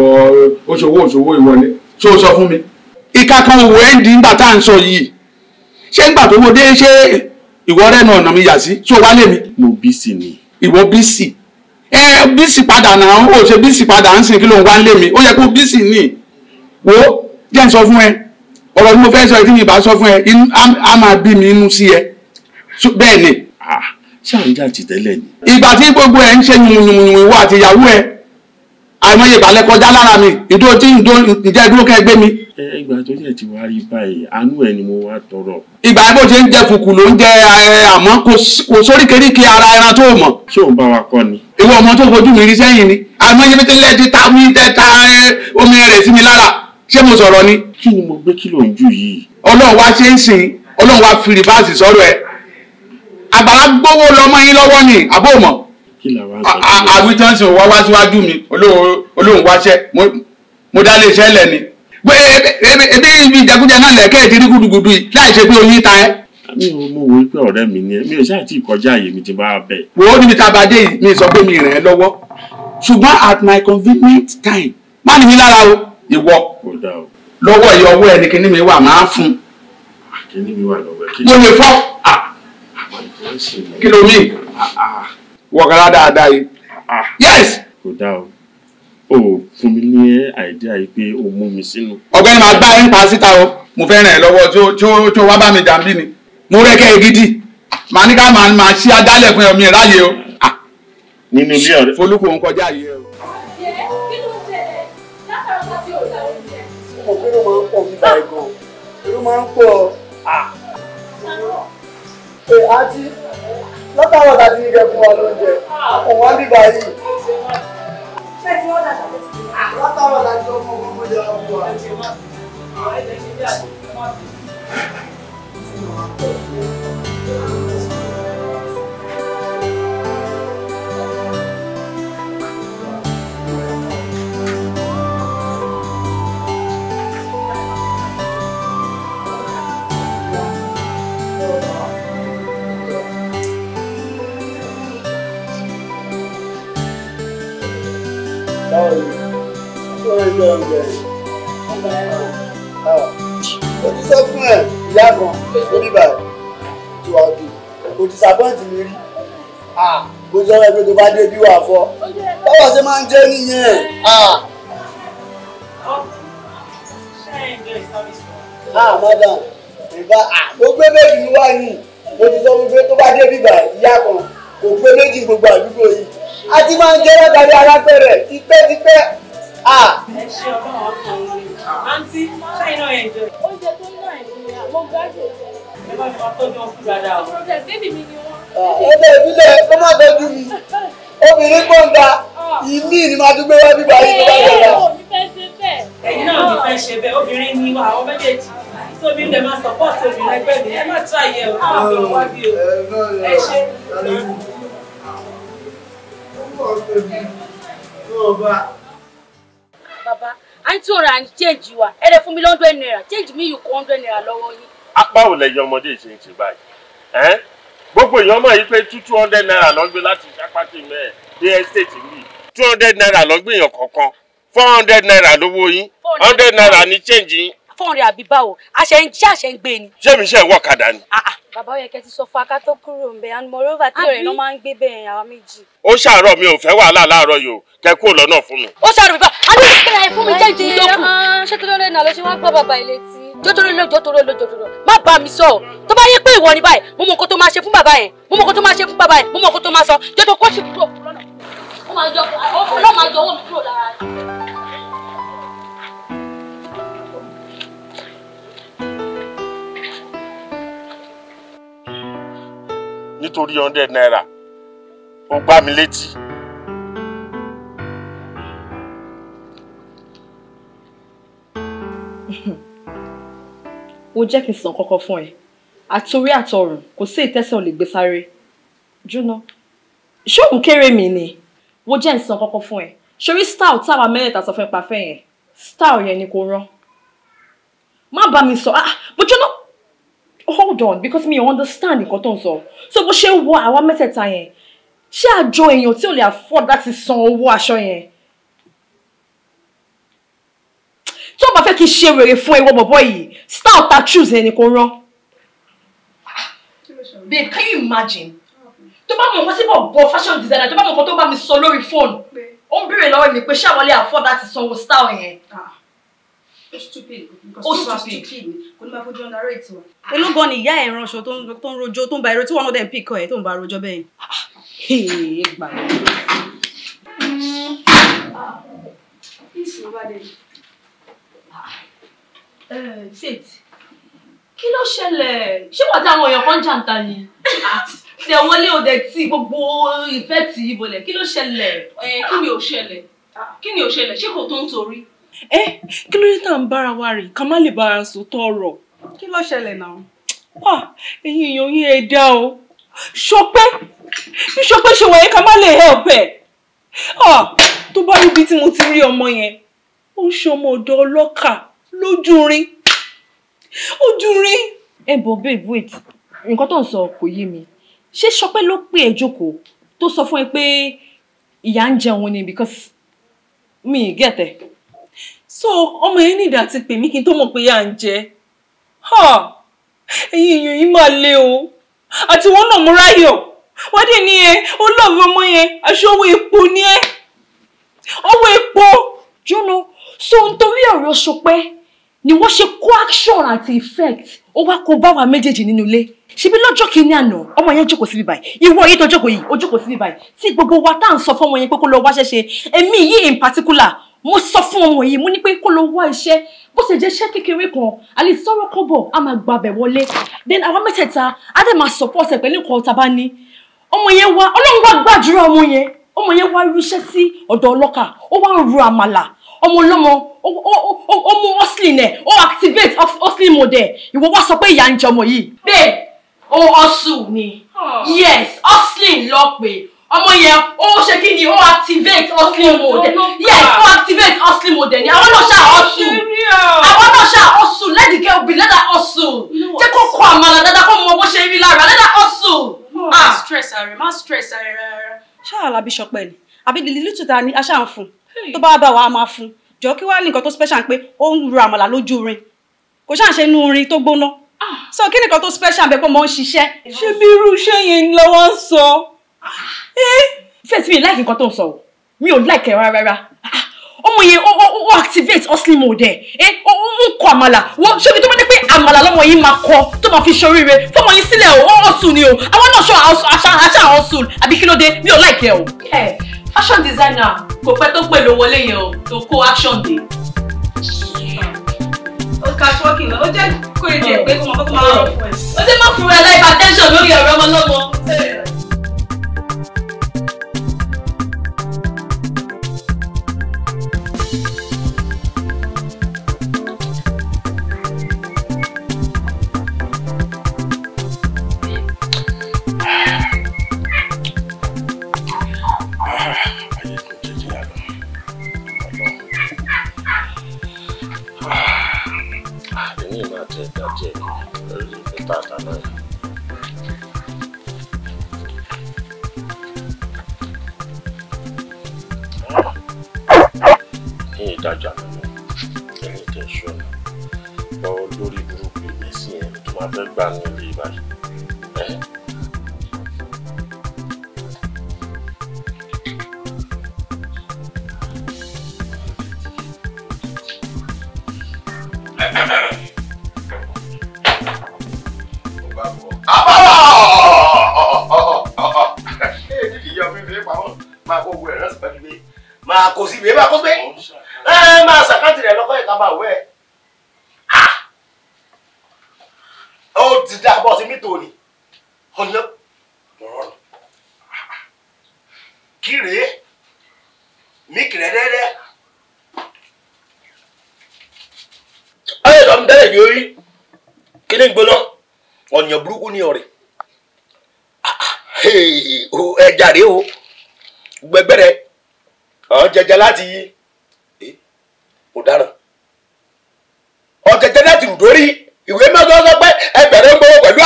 D: òṣòwò ìwọlé ṣó sọ fún mi ìka kan òwò ẹ̀ ń di ńgbà tá à ń sọ yìí ṣé ńgbà tó wo dé ṣé ìwọ rẹ̀ náà ọ̀nà mi yà sí ṣó wálé mi.
E: mo bísí ni.
D: ìwọ bísí bísí padà náà ó ṣe bísí padà ń sìn kí ló ń wá lé mi ó yẹ kó bísí ni wo jẹ́ ń sọ fún ẹ ọ̀rọ̀ tí mo fẹ́ sọ ẹ tí mi bá sọ fún ẹ á máa bí mi inú sí ẹ bẹ́ẹ̀ ni.
E: ṣé à ń jà ti tẹ́lẹ̀ ni.
D: ìgbà tí gbogbo ẹ ń ṣe yùmùyùmù ìwọ àti ìyàwó ẹ àìmọye ìbàlẹ̀ kọjá lára mi ìdúró tí ǹjẹ́ ìdúró kẹ́ gbé mi.
E: ìgbà tó yẹ ti wá rí báyìí àánú ẹ ni mo wá tọrọ.
D: ìgbà bó ṣe ń jẹ fùkù ló ń jẹ àmọ́ kò sóríkèéríkèé ara ẹran tó mọ̀.
E: ṣé òun bá wa kọ́ ni.
D: ìwọ ọmọ tó fojú mi rí sẹ́yìn ni àìmọye bí tẹ́lẹ̀ ti ta mi tẹ́ta omi rẹ̀ sí mi lára ṣé mo sọ̀rọ̀ ni.
E: kí ni mo gbé kílò ń jù yìí.
D: ọlọ́run wá ṣe ń sìn ọlọ́run wá fi rìbáàsì sọ̀rọ̀ ẹ̀ àgbàlá gbówó lọ́mọ yín lọ́wọ́ ni àbó mọ̀ àwítánṣe wá wá síwájú mi olóhùn wáṣẹ́ mo dá lè ṣẹlẹ̀ ni ebi ibi ìjẹkújẹ náà lẹ̀kẹ́ ìdírí gúdugùdu yìí láì ṣe pé oyin ta ẹ́.
E: mi ò mọ̀ wí pé ọ̀rẹ́ mi ni ẹ mi ò ṣáà tí ì kọjá àyè mi ti bá bẹ̀.
D: wo ó níbi tá a bá dé yìí mi sọ pé mi ràn ẹ́ lọ́wọ́ ṣùgbọ́n at my convenient time má ní mi lára o ìwọ lọ́wọ́ ìyọ ọwọ́ ẹni kíní mi wà máa fún.
E: kíní mi wà lọ́wọ́ ẹ.
D: mo lè fọ́ kí ló mi wọ̀kàrà dáadáa yìí. yes.
E: kò dáa o fún mi ní àìdíà yìí pé o mú mi sínú.
D: ọ̀gbẹ́ni máa gbá ẹni pa síta o mo fẹ́ ràn ẹ́ lọ́wọ́ tí ó wá bá mi jàǹbí ni mo rẹ́kẹ́ ẹ gidi màá ní ká máa ṣí adálẹ̀ fún ẹ̀mí ẹ̀ ráyè o.
E: nínú ilé ọ̀rẹ́.
D: folúkú òun kọjá yìí o.
F: mo kí ló máa ń pọ̀ nígbà ẹ̀gàn ló máa ń pọ̀ àti lọ́tàwọ̀ tàbí ní kẹfún wa lóúnjẹ ọkọ̀ wọn bíbá yìí. ṣé tí wọ́n dàgbà létí ní lọ́tàwọ̀ tàbí ọmọ gbogbo jẹ́ ọmọ wa. Mo ti sọ fún ẹ ìyá kan lórí báyìí tí wàá dùn kò disappoint mi rí bó sọ ẹ pé tó bá dé bí wà fọ báwo ṣe máa ń jẹ nìyẹn. Madam ìbá mo gbé méjì wá yìí mo ti sọ wípé tó bá dé bí báyìí ìyá kan kò gbé méjì gbogbo àdúgbò yìí a ti máa ń jẹ́ látàrí alápẹ̀rẹ̀ tipẹ́tipẹ́.
J: ẹ ṣe ọlọ́run ọkùnrin àǹtí ṣáìnà ẹ̀jọ̀. oúnjẹ tó ń ná ẹ̀jọ̀ mo gbádùn ẹ̀. ẹ bá mi máa tọ́jú ọkùnrin dáadáa o. ọ̀rẹ́ bébì mi ni wọ́n.
F: ẹgbẹ́ ìbílẹ̀ kó má tọ́jú mi obìnrin gbọ̀ngà ìmí ni màá dúpẹ́ wá bíbá yìí tó bá yọ̀dá.
J: ẹ̀yin náà ní fẹ́ ṣe bẹ́ẹ̀ obìnrin ni wà àwọn méjèèjì tóbi ń lè máa sọ̀pọ̀tì obìnrin ẹgbẹ́ mi ẹ má tún àyẹ̀ o káwọn fi wá bí o ẹ ṣe.
K: Bàbá, à ń tí òrà ń change wa. Ẹ lè fún mi £100. Change mi yìí kó £100 lọ́wọ́ yín.
E: Báwo lẹ̀yin ọmọdé ṣe ń ṣe báyìí? Gbogbo èèyàn mọ̀ yìí pé £200 ló ń gbé láti Ṣápátì mẹ́ẹ̀ dé estate mi. £200 ló ń gbé èèyàn kọ̀ọ̀kan. £400 lówó yín. £100 ní change yín.
K: 400 àbí báwo? Àṣẹ ń gbé ni.
E: Ṣé mi ṣe ń wọ̀kadà ni?
K: Bàbá ó yẹ kẹ́ ti sọ fún aká tó kúrò ń bẹ and moreover tí ọ̀rẹ́ náà máa ń gbé bẹ́ẹ̀ àwa méjì.
E: Ó ṣàárọ̀ mi ò fẹ́ wàhálà láàárọ̀ yìí o kẹ́ kúrò lọ́nà fún mi.
K: Ó ṣàárọ̀ bíbá a ní ìpínlẹ̀ ẹ̀ fún mi jẹ́ ìdí yòókù. Ṣé tó lọ́rẹ́ náà ló ṣe wá gbọ́ bàbá ilé tí? Jọ́tòrò má bá mi sọ tó bá yẹ pé ìwọ ni báyìí mo mọ nǹkan tó máa ṣe fún bàbá yẹn mo mọ nǹkan tó máa ṣe fún bàbá yẹn mo mọ nǹkan tó máa sọ jọ́tò kó sì kúrò lọ́nà. Ó máa yọ owó mi kúrò lára rẹ̀.
E: Nítorí £100 ó gbá mi létí.
I: Wo jẹ́ kí n sàn kọ́kọ́ fún ẹ àtorí àtọrùn kò sí ìtẹ́sẹ̀ ò lè gbé sáré jóná ṣé òun kéré mi ni wo jẹ́ n sàn kọ́kọ́ fún ẹ ṣorí style táwa mẹ́rẹ̀ẹ́ta sọ fẹ́ pa fẹ́ yẹn style yẹn ni kò rán má bá mi sọ mo jóná hold on because me understand nǹkan tó ń sọ so bó ṣe wọ àwa mẹ́tẹ̀ẹ̀ta yẹn ṣé àjọ èèyàn tí ò lè afford láti san owó aṣọ yẹn tó bá fẹ́ kí n ṣe wèrè fún ẹwọ́ bọ̀bọ̀ yìí style ta choose ẹni kò rán. Babe, can you imagine tó bá mọ̀ nǹkan sí bọ̀ fashion designer tó bá mọ̀ nǹkan tó bá mi sọ lórí fóònù ó ń béèrè lọ́wọ́ mi pé ṣé àwọn lè afford láti san owó style yẹn.
K: Ó stupid.
I: Ó stupid.
K: Kò ní máa fojú ọ̀nà rẹ̀ tiwa. Ológun ni ìyá ẹ̀ ránṣọ tó ń rojọ́ tó ń ba ẹ̀rọ tí wọ́n náà dẹ̀ ń pìkọ́ ẹ̀ tó ń ba rojọ́ bẹ́ẹ̀.
I: Faith, kí ló ṣẹlẹ̀? Ṣé wà tí àwọn èèyàn kan jàǹtà ni? Ṣé wọlé òde tí gbogbo ìfẹ́ tí ìbọlẹ̀ kí ló ṣẹlẹ̀?
K: Kí ni ò ṣẹlẹ̀? Ṣé kò tó ń torí?
L: Kí ló dé tá à ń bára wa rìn ká má lè bára sòótọ́ ọ̀rọ̀?
K: Kí ló ṣẹlẹ̀ náà?
L: Ẹ̀yin èèyàn yín ẹ dá o. Ṣọpẹ́ bí Ṣọpẹ́ ṣe wọ̀nyí ká má lè help ẹ̀. Tó bá rí ibi tí mo ti rí ọmọ yẹn, ó ń ṣe ọmọ ọ̀dọ̀ ọlọ́kà lójú rin. Ojú rin.
I: Babe, wait. Nǹkan tó ń sọ kò yé mi. Ṣé Ṣọpẹ́ ló pè ẹ́ jókòó tó sọ fún ẹ pé ìyá ń jẹun ni because mi get it.
L: So ọmọ yẹn nídà ti pè mí kí n tó mọ̀ pé yà ń jẹ. Ẹ̀yin èèyàn yìí máa le o. Àti wọn náà mú ráyọ̀. Wọ́n dẹ̀ ní ó lọ́ọ̀rọ̀ ọmọ yẹn aṣọ owó epo ní ẹ́. Owó epo.
I: Jóná, so nítorí ọ̀rọ̀ Ṣọpẹ́ ni wọ́n ṣe kó action àti effect ó wá kó bá wa méjèèjì nínú ilé. Ṣebí lọ́jọ́ kìíní àná ọmọ yẹn jókòó síbí báyìí. Ìwọ yìí tó jókòó yìí ó jókòó síbí báyìí. Tí gbogbo wa tá à ń sọ fún ọmọ yẹn pé kó lọ wá ṣẹ́ṣe. Èmi yìí in particular mo sọ fún ọmọ yìí mo ní pé kó lọ wá iṣẹ́ bó ṣe jẹ́ iṣẹ́ kékeré kan àlè sọ̀rọ̀ kọ́bọ̀ a máa gbàbẹ̀ wọlé then àwọn mẹ́tẹ̀ẹ̀ta á dẹ̀ máa support ẹ̀ pẹ̀lú nǹkan tá a bá ní. Ọmọ yẹn wá Ọlọ́run wá gbàdúrà ọmọ yẹn wá ríṣẹ́ sí ọ̀dọ̀ ọlọ́kà ó wá ń ru àmàlà ọmọ ọlọ́mọ ó mú hustling ẹ̀ ó activate hustling model ìwọ wá sọ pé ìyá ń jẹ ọmọ yìí. Babe, ó hustle ni yes hustling lọ pé ọmọ yẹn ó ṣe kí ni ó activate hustling model yes ó activate hustling model ni àwọn náà ṣáà hustle let the girl be let her hustle jẹ́ kó kọ àmàlà dáadáa kó mọ bó ṣe rí lára let her hustle.
K: má stress ààrẹ rárá. ṣáà làbí Ṣọpẹ́ ni àbí the little ta ni aṣáà ń fún tó bá bá wa a máa fún jọ kí wàá ní nǹkan tó special pé ó ń ru àmàlà lójú rin kò ṣáà ṣe inú rin tó gbóná so kí nìkan tó special bẹ́ẹ̀ pé mo ń ṣiṣẹ́.
L: Ṣé bí irú iṣẹ́ yẹn lọ́wọ́ ń sọ?
I: Fẹ́ẹ̀tì mi like nǹkan tó ń sọ o mi ò like ẹ̀ rárá ọmọ yẹn ó activate hustling mode ẹ̀ ó ń kọ àmàlà wọ́n ṣébi tó bá dé pé àmàlà lọ́mọ yìí máa kọ tó máa fi ṣoríire fọmọ yìí sílẹ̀ o ó hustle ni o àwọn náà ṣọ àṣà hustle àbí kí ló dé mi ò like ẹ o. Fashion designer kò pẹ́ tó pè ló wọlé yẹn o tó kó action dé. Ó catch working ó jẹ́ kó èdè pé kó máa rọ̀ fún ẹ. Ó jẹ́ máa fún ẹ láì bá tension lórí ọ̀rọ̀ ọmọ lọ́mọ.
E: ìdájà nínú ẹni tẹ ṣọ́nà lọ́wọ́ lórí burúkú ìmẹ̀sí ẹ̀ tó máa fẹ́ gbà ní ilé ìbáyìí.
M: máa kò sí ìwé máa kó pé máa ṣàkáǹtì rẹ̀ lọ́kọ́ ìka máa wẹ̀ ó ti dá bọ́ sí nítorí ọ̀nà mọ̀rọ̀ kí rèé mí kìrẹ́ dẹ́dẹ́. ayé lọ́mú tẹ́lẹ̀ yóò rí kí ni gbóná ọ̀nìyàn burúkú ní ọ̀rẹ́ ẹ jáde o gbẹgbẹrẹ ọ̀jẹ̀jẹ̀ láti ọ̀daràn ọ̀jẹ̀jẹ̀ láti rùdórí ìwé mẹ́tọ́ sọ pé ẹgbẹ̀rún gbowó pẹ̀lú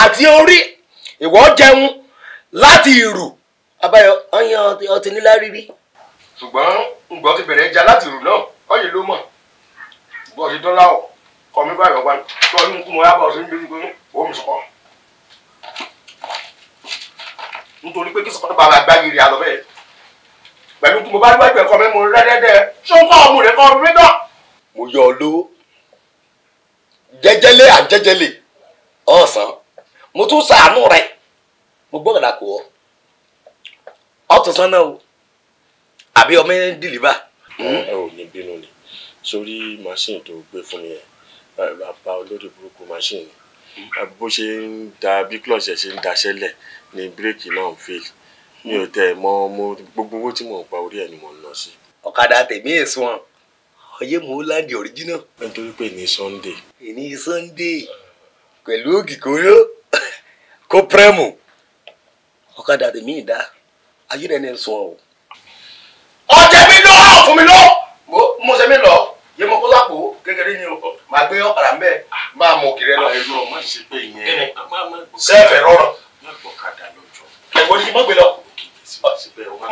M: àti orí ìwọ jẹun láti ìrù abáyọ ọyàn ọtí nílá rírí. ṣùgbọ́n ǹgbọ́n ti bẹ̀rẹ̀ ẹja láti ìrù náà ọyẹ ló mọ̀ gbọ́ ti dọ́là ọ̀ kọ́ mi báyọ̀ wá tó ọdún kú mọ́ yá bọ̀ sí níbi pé ó mi sọ̀kọ́. nítorí pé kí sọ̀kọ́ tó bá máa gbágiri àlọ́ bẹ́ẹ̀ pẹ̀lú tí mo bá gbẹ́gbẹ́ kọ́ mi mo rẹ́dẹ́dẹ́ ṣé ń kọ́ ọmọ rẹ̀ kọ́ ọdún méjọ́. mo yọ ọ lówó jẹjẹlé àjẹjẹlé ọ̀sán mo tún ṣàánú rẹ̀ mo gbọ́dọ̀ dà kó ọ ọtún sánà o àbí ọmọ ẹ ń dìlíbà.
E: ẹ ò ní bínú ni sórí machine tó gbé fún mi yẹn bàbá olórí burúkú machine bó ṣe ń da bí clutch ṣe ń daṣẹ́lẹ̀ ni bírèkì náà ń fail mi ò tẹ mọ mo gbogbo owó tí mò ń pa orí ẹ ni mò ń lọ sí.
M: ọ̀kadà tèmi èso hàn ọyẹ́ mò ń láǹdì original.
E: nítorí pé ní Sunday.
M: ní Sunday pẹ̀lú ògì kóró kó pírẹ́mù ọ̀kadà tèmi ìdá ayé rẹ̀ ní sùn ọ̀. ọ̀jẹ̀ mi lọ fún mi lọ mo ṣe mi lọ yé mo kó lápò kékeré ni o máa gbé ọ̀kadà ń bẹ̀ máa mọ òkèrè lọ.
E: ẹ̀rọ má ṣe pé ìyẹn
M: sẹ́ẹ̀fẹ̀ rọrùn.
E: ọ̀kadà lọ́jọ́.
M: ẹ̀gbọ́n ni mo gbé lọ.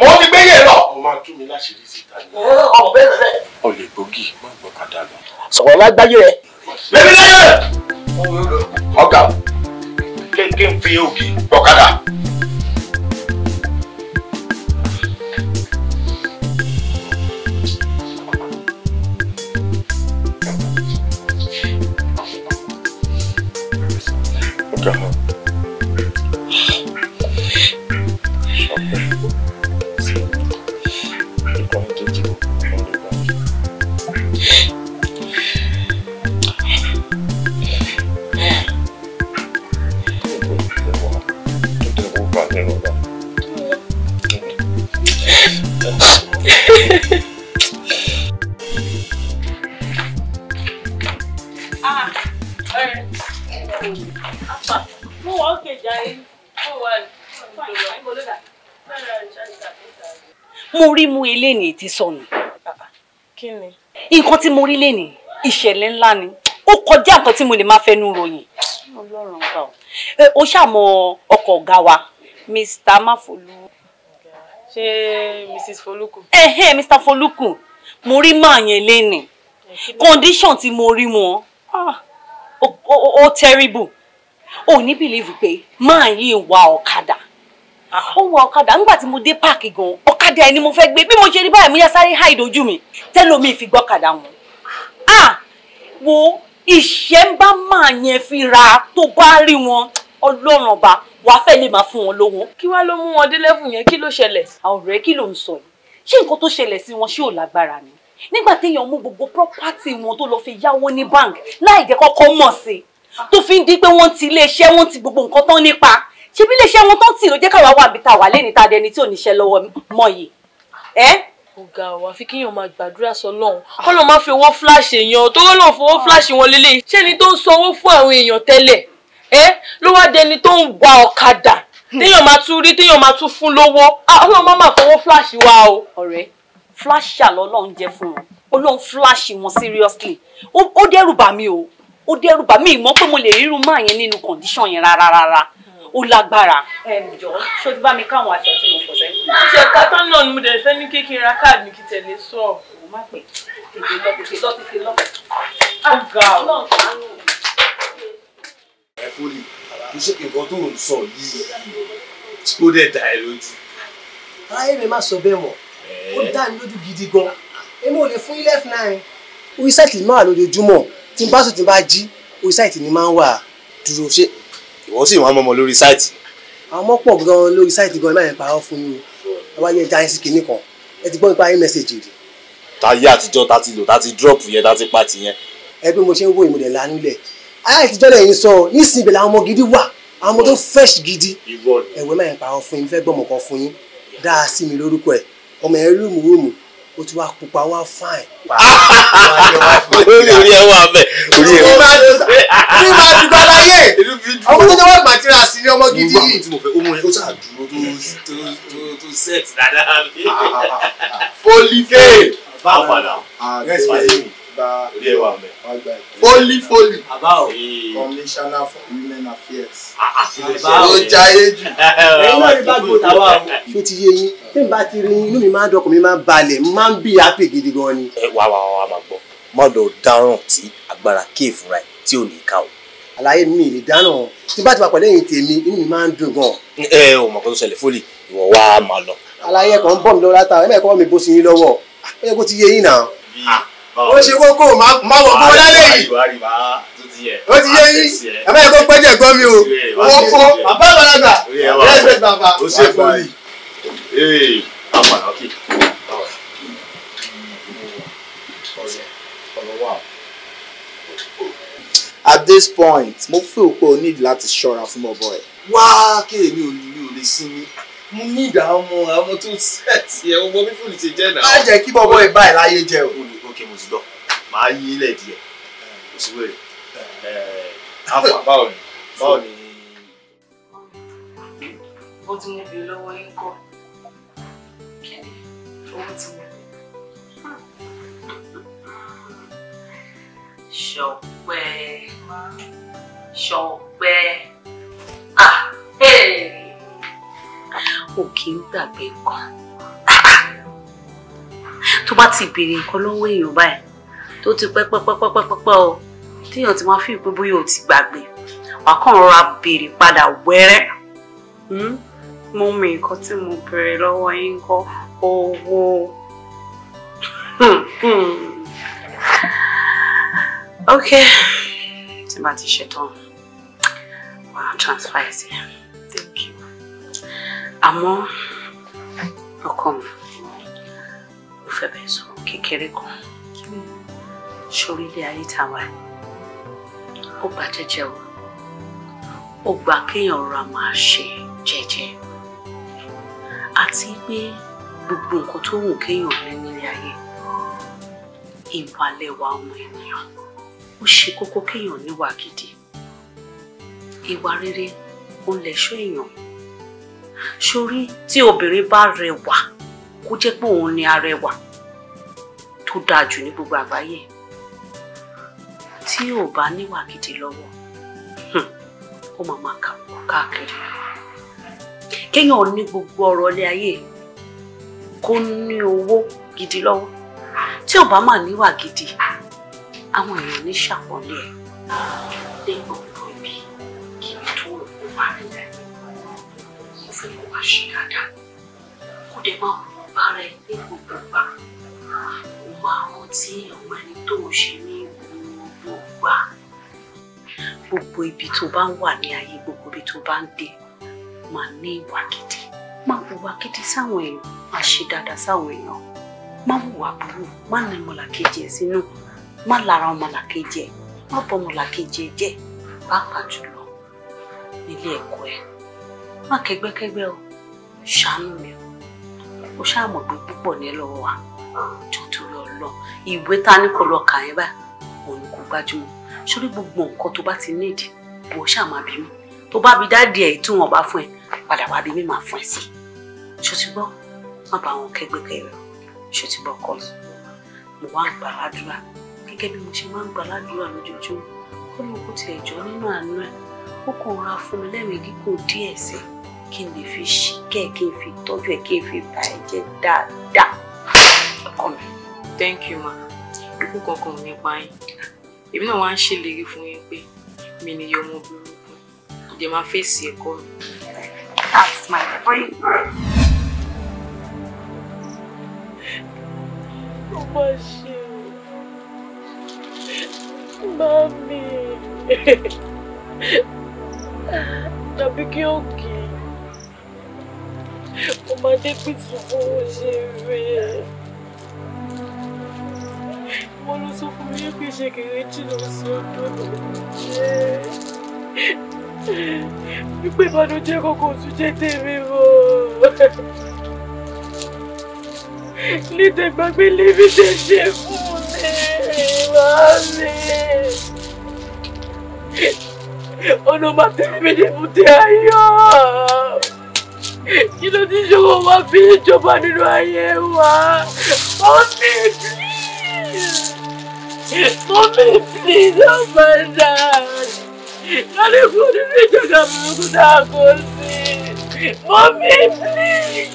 M: mo ti gbé yé lọ.
E: o máa tú mi láṣìírí síta ni.
M: ọmọ bẹ́ẹ̀ rẹ̀.
E: o lè gbógi má gbọ́kadà lọ.
M: sọ̀rọ̀ lágbáyé rẹ̀. bẹ́ẹ̀ ni láyé rẹ̀. ọ̀gá kí n fi ògì gbọ́kadà.
G: mo rí mú eléyìí ti sọnù.
H: kí ni.
G: nǹkan tí mo rí lénìí ìṣẹ̀lẹ̀ ńlá ni ó kọjá nǹkan tí mo lè máa fẹnu ròyìn. Ọlọ́run gbà ó. ó ṣàmọ ọkọ ọ̀gá wa Mr. Máfolú.
H: ṣé Mrs. Folúkù.
G: Mr. Folúkù mo rí máa yẹn lénìí condition tí mo rí wọn ó terrible. ò ní believe pé máa yí ń wa ọ̀kadà. ó wa ọ̀kadà nígbà tí mo dé páàkì gan ọ̀kadà ẹni mo fẹ́ gbé bí mo ṣe rí báyìí mo yá sáré hide ojú mi tẹ́lómi fi gbọ́kadà wọn. wo ìṣẹ́ ń bá máa yẹn fi ra tó bá rí wọn Ọlọ́run ọba wàá fẹ́ lè máa fún wọn lówó.
H: kí wá ló mú wọn dé level yẹn kí ló ṣẹlẹ̀.
G: ọ̀rẹ́ kí ló ń sọ yìí ṣé nǹkan tó ṣẹlẹ̀ sí wọn ṣé ò lágbára ni nígbà téèyàn mú gbogbo property wọn tó lọ fi yáwó ní bank láì jẹ́ kọ́kọ́ mọ̀ sí tó fi ń di pé wọ́n ti iléeṣẹ́ wọ́n ti gbogbo nǹkan tán nípa ṣebí iléeṣẹ́ wọn tán tì ló jẹ́ káwa wà bí ta wà lẹ́ni ta dẹni tí ò níṣẹ́ lọ́wọ́ mọ́ yìí.
H: ọ̀gá wa àfi kíyàn máa gbàdúrà sọ́lọ́run kọ́ ló máa fi owó flash èèyàn tó lọ́ọ́ fowó flash wọn lélẹ̀ ṣé ni tó ń sanwó fún àwọn èèyàn tẹ́lẹ̀ ló wá dẹni tó ń gba ọ̀kadà téèyàn máa tún rí téèyàn máa tún fún lówó ọlọ́run má máa fowó flash wa o.
G: ọ̀rẹ́ flash àlọ́lọ́run jẹ́ fún wọn Ọlọ́run flash wọn seriously ó dẹ́rù bà mí o ó dẹ́rù bà mí mọ̀ pé mo lè rírun máa yẹn nínú condition yẹn rárá ó lágbára. jọ ṣó ti bá mi káwọn aṣọ tí mo fọ sẹ́yìn.
H: ṣe kátó náà ni mo dẹ̀ fẹ́ ní kékeré ra káàdì kí tẹ̀lé sọ.
G: mo má pè tètè lọ.
H: ọ̀gá o.
N: ẹ fúri kì í ṣe nǹkan tó ń sọ yìí ó dẹ̀ dá ẹ lójú.
O: ayé mi má sọ bẹ́ẹ̀ mọ̀ ó dá mi lójú gidi gan èmi ò lè fún ilé f9 orí sáìtì máa wà lójoojúmọ́ tí n bá sùn tí n bá jí orí sáìtì ni máa ń wà dúró ṣe.
N: ìwọ sì wọn mọmọ lórí sáìtì.
O: àwọn ọmọ pọ̀ gan lórí sáìtì gan ẹ máa ń parọ́ fún mi o wáyé ẹja yín sí kinní kan ẹ ti gbọ́ nípa ayé mẹ́sẹ̀jì rẹ̀.
N: táyé àtijọ́ tá ti lò tá ti dírọ́ọ̀pù yẹn tá ti pa tìyẹn.
O: ẹ bí mo ṣe ń wo ìmùlẹ̀ lánú lẹ̀ ayé àtijọ́ lẹ́yìn sọ nísìnyí ibẹ̀ làwọn ọmọ gidi wà àwọn ọmọ tó fresh gidi ẹ̀wẹ̀ máa ń parọ́ fún yín fẹ́ gbọ́mọ̀ kan fún yín dáa sí mi lórúkọ ẹ̀ ọmọ ẹ̀ rúùmù ó ti wá pupa wá fine.
N: orí ẹ wà bẹ orí ẹ wà bẹ.
O: orí máa dùgbà láyé ọmọ tó jẹ́ wọ́n màtíra sí ní ọmọ gidi yìí.
N: tí mo fẹ́ ohun ẹ̀ ó ṣáà dúró tó set dáadáa.
O: fólífẹ́.
N: báwo padà. gba
P: Foley.
N: About Commissioner for Women Affairs.
P: Ó jayé jù.
O: Ẹ̀yin náà rí bá gbò táwa o. Ṣé ti yé yín? Tí n bá ti rí inú mi máa ń dọkùn mi máa ń balẹ̀, máa ń bí happy gidi gan ni.
M: Wá máa gbọ́. Má lọ dáràn tí agbára kéèfù ra ẹ̀ tí ò ní ká o.
O: Àlàyé mi lè dáná tí bá ti wà pẹ̀lú ẹ̀yin tèmi inú mi máa ń dùn gan.
M: Ò mọ̀ kó tó ṣẹlẹ̀ Foley, ìwọ wá máa lọ.
O: Àlàyé kan ń bọ̀ mí lọ́wọ́ látara ẹ̀mẹ́ẹ̀kọ́ mi bó sí yín lọ́wọ́. Ó yẹ kó ti yé yín náà. Ó ṣe kókó má wọ̀ bó lálẹ́ yìí. Ó ti yé yín. Ẹ̀mẹ́ẹ̀kọ́ pẹ́jẹ̀ gbọ́ mi o. Wọ́n fọ́ bàbá àgbàlagbà. Respect bàbá.
P: Ó ṣe Foley.
N: At this point, mo feel pé o need láti ṣọ́ra fún ọ̀bọ ẹ̀.
P: Wá kí èmi ò lè sinmi. Mo ní àwọn tó set yẹ ọmọ bí Foley ṣe jẹ́ náà.
N: Má jẹ́ kí bọ́bọ́ ẹ̀ báyìí láyé jẹ́ o.
P: Okay, mo ti gbọ́. Màá yí ilẹ̀ díẹ̀. Kò sí wèrè. Àfà báwo ni?
G: Ó ti mú bí lọ́wọ́ yín kọ́. Kẹ́ni, owó ti mú. Ṣọpẹ́. O kì í gbàgbé nǹkan. Tó bá ti béèrè nǹkan lọ́wọ́ èèyàn báyìí, tó ti pẹ́ o, téèyàn ti máa fi pé bóyá o ti gbàgbé, wàá kàn rọra béèrè padà wẹ́rẹ́. Mo mọ nǹkan tí mo béèrè lọ́wọ́ yín kọ́ owó. Okay, tí bá ti ṣetán, wàá transfer ẹ̀ sí. Thank you. Àmọ́ ọkọ mi, mo fẹ́ bẹ̀ sọ kékeré kan. Sórí ilé ayé tá a wà, ó gbà jẹ́jẹ́ o. Ó gbà kéèyàn rọra máa ṣe jẹ́jẹ́. Àti pé gbogbo nǹkan tó wù kéèyàn ní nílé ayé, ìwà lẹwà ọmọ ènìyàn. Ó ṣe kókó kéèyàn níwà gidi. Ìwà rere ó ń lẹ̀ṣọ́ èèyàn. Sórí tí obìnrin bá rẹwà, kó jẹ́ pé òun ni arẹwà tó dáa jù ní gbogbo àgbáyé. Tí ò bá níwà gidi lọ́wọ́, ó máa kàwọ́ káàkiri. Kéèyàn ní gbogbo ọrọ̀ ilé ayé, kó ní owó gidi lọ́wọ́. Tí ò bá máa níwà gidi, àwọn èèyàn ní ṣàpọ́nlé ẹ̀. Lẹ́yìn ọ̀pọ̀ ibi kí ni tó rò kó wà nílẹ̀. Mo fẹ́ kó wá ṣe dáadáa. Kó dẹ̀ máa wọ bára ẹ ní gbogbo ìgbà. Ó máa rántí ọmọ ẹni tó ń ṣe ní gbogbo ìgbà. Gbogbo ibi tó bá ń wà ní ayé, gbogbo ibi tó bá ń dé, máa ní ìwà gidi. Máa hùwà gidi sáwọn èèyàn, máa ṣe dáadáa sáwọn èèyàn. Má hùwà burú, má ní ọmọlàkejì ẹ̀ sínú. Má lára ọmọlàkejì ẹ̀, má bọ ọmọlàkejì ẹ̀ jẹ́, pàápàá jùlọ nílé ẹ̀kọ́ ẹ̀. Má kẹ́gbẹ́kẹ́gbẹ́ o, ṣàánú mi o. Ó ṣáà mọ̀ pé púpọ̀ ní lọ́wọ́ wa. Jọ torí Ọlọ́run, ìwé ta ní kó lọ kà yẹn báyìí, òun kò gbájúmọ́. Sórí gbogbo nǹkan tó bá ti nídìí, bó ṣáà máa bí mi. Tó bá bí dáàdì ẹ̀ tí wọ́n bá fún ẹ, padà wá bí mi máa fún ẹ sí. Ṣó ti gbọ́? Má bá wọn kẹ́gbẹ́kẹ́gbẹ́ o. Ṣó ti gbọ́ kọ́? Mo wá ń gbà ládùúrà. Gẹ́gẹ́ bí mo ṣe máa ń gbà ládùúrà lójoojúmọ́, ó ní kó ti ẹ̀jọ́ nínú àánú ẹ̀. Ó kàn ra fún mi lẹ́rìí gígùn díẹ̀ sí kí n lè fi ṣìkẹ́, kí n fi tọ́jú ẹ̀, kí n fi bà ẹ́ jẹ́ dáadáa. Ọkọ mi.
J: Thank you, ma. Ikú kankan ò ní pa yín. Èmi náà wá ń ṣèlérí fún yín pé mi ni yọ ọmọ burúkú. Ìjẹ́ máa fèsì ẹ̀kọ́ mi.
G: That's my friend.
H: Ó máa ṣe o. Mami. Tàbí kí ó kì í. Ọmọdé pìtù fún ṣe rẹ̀. Mo lọ sọ fún mi pé ṣe kéré jìnnà sí ọdún jẹ́. Wípé ìbànújẹ́ kọ̀ọ̀kan tún jẹ́ tèmi mọ́. Lídẹ̀ gbàgbé lébi tẹ̀ ṣe fún mi, màámi. Ọ̀nà máa tẹ̀lé mi ní ibùdó ayọ̀. Kí ló ti ṣòro wá fi ìjọba nínú ayé wa? Màámi, please. Mommy, please, oh my dad. Daddy, go to the jaga buruku na go see. Mommy, please.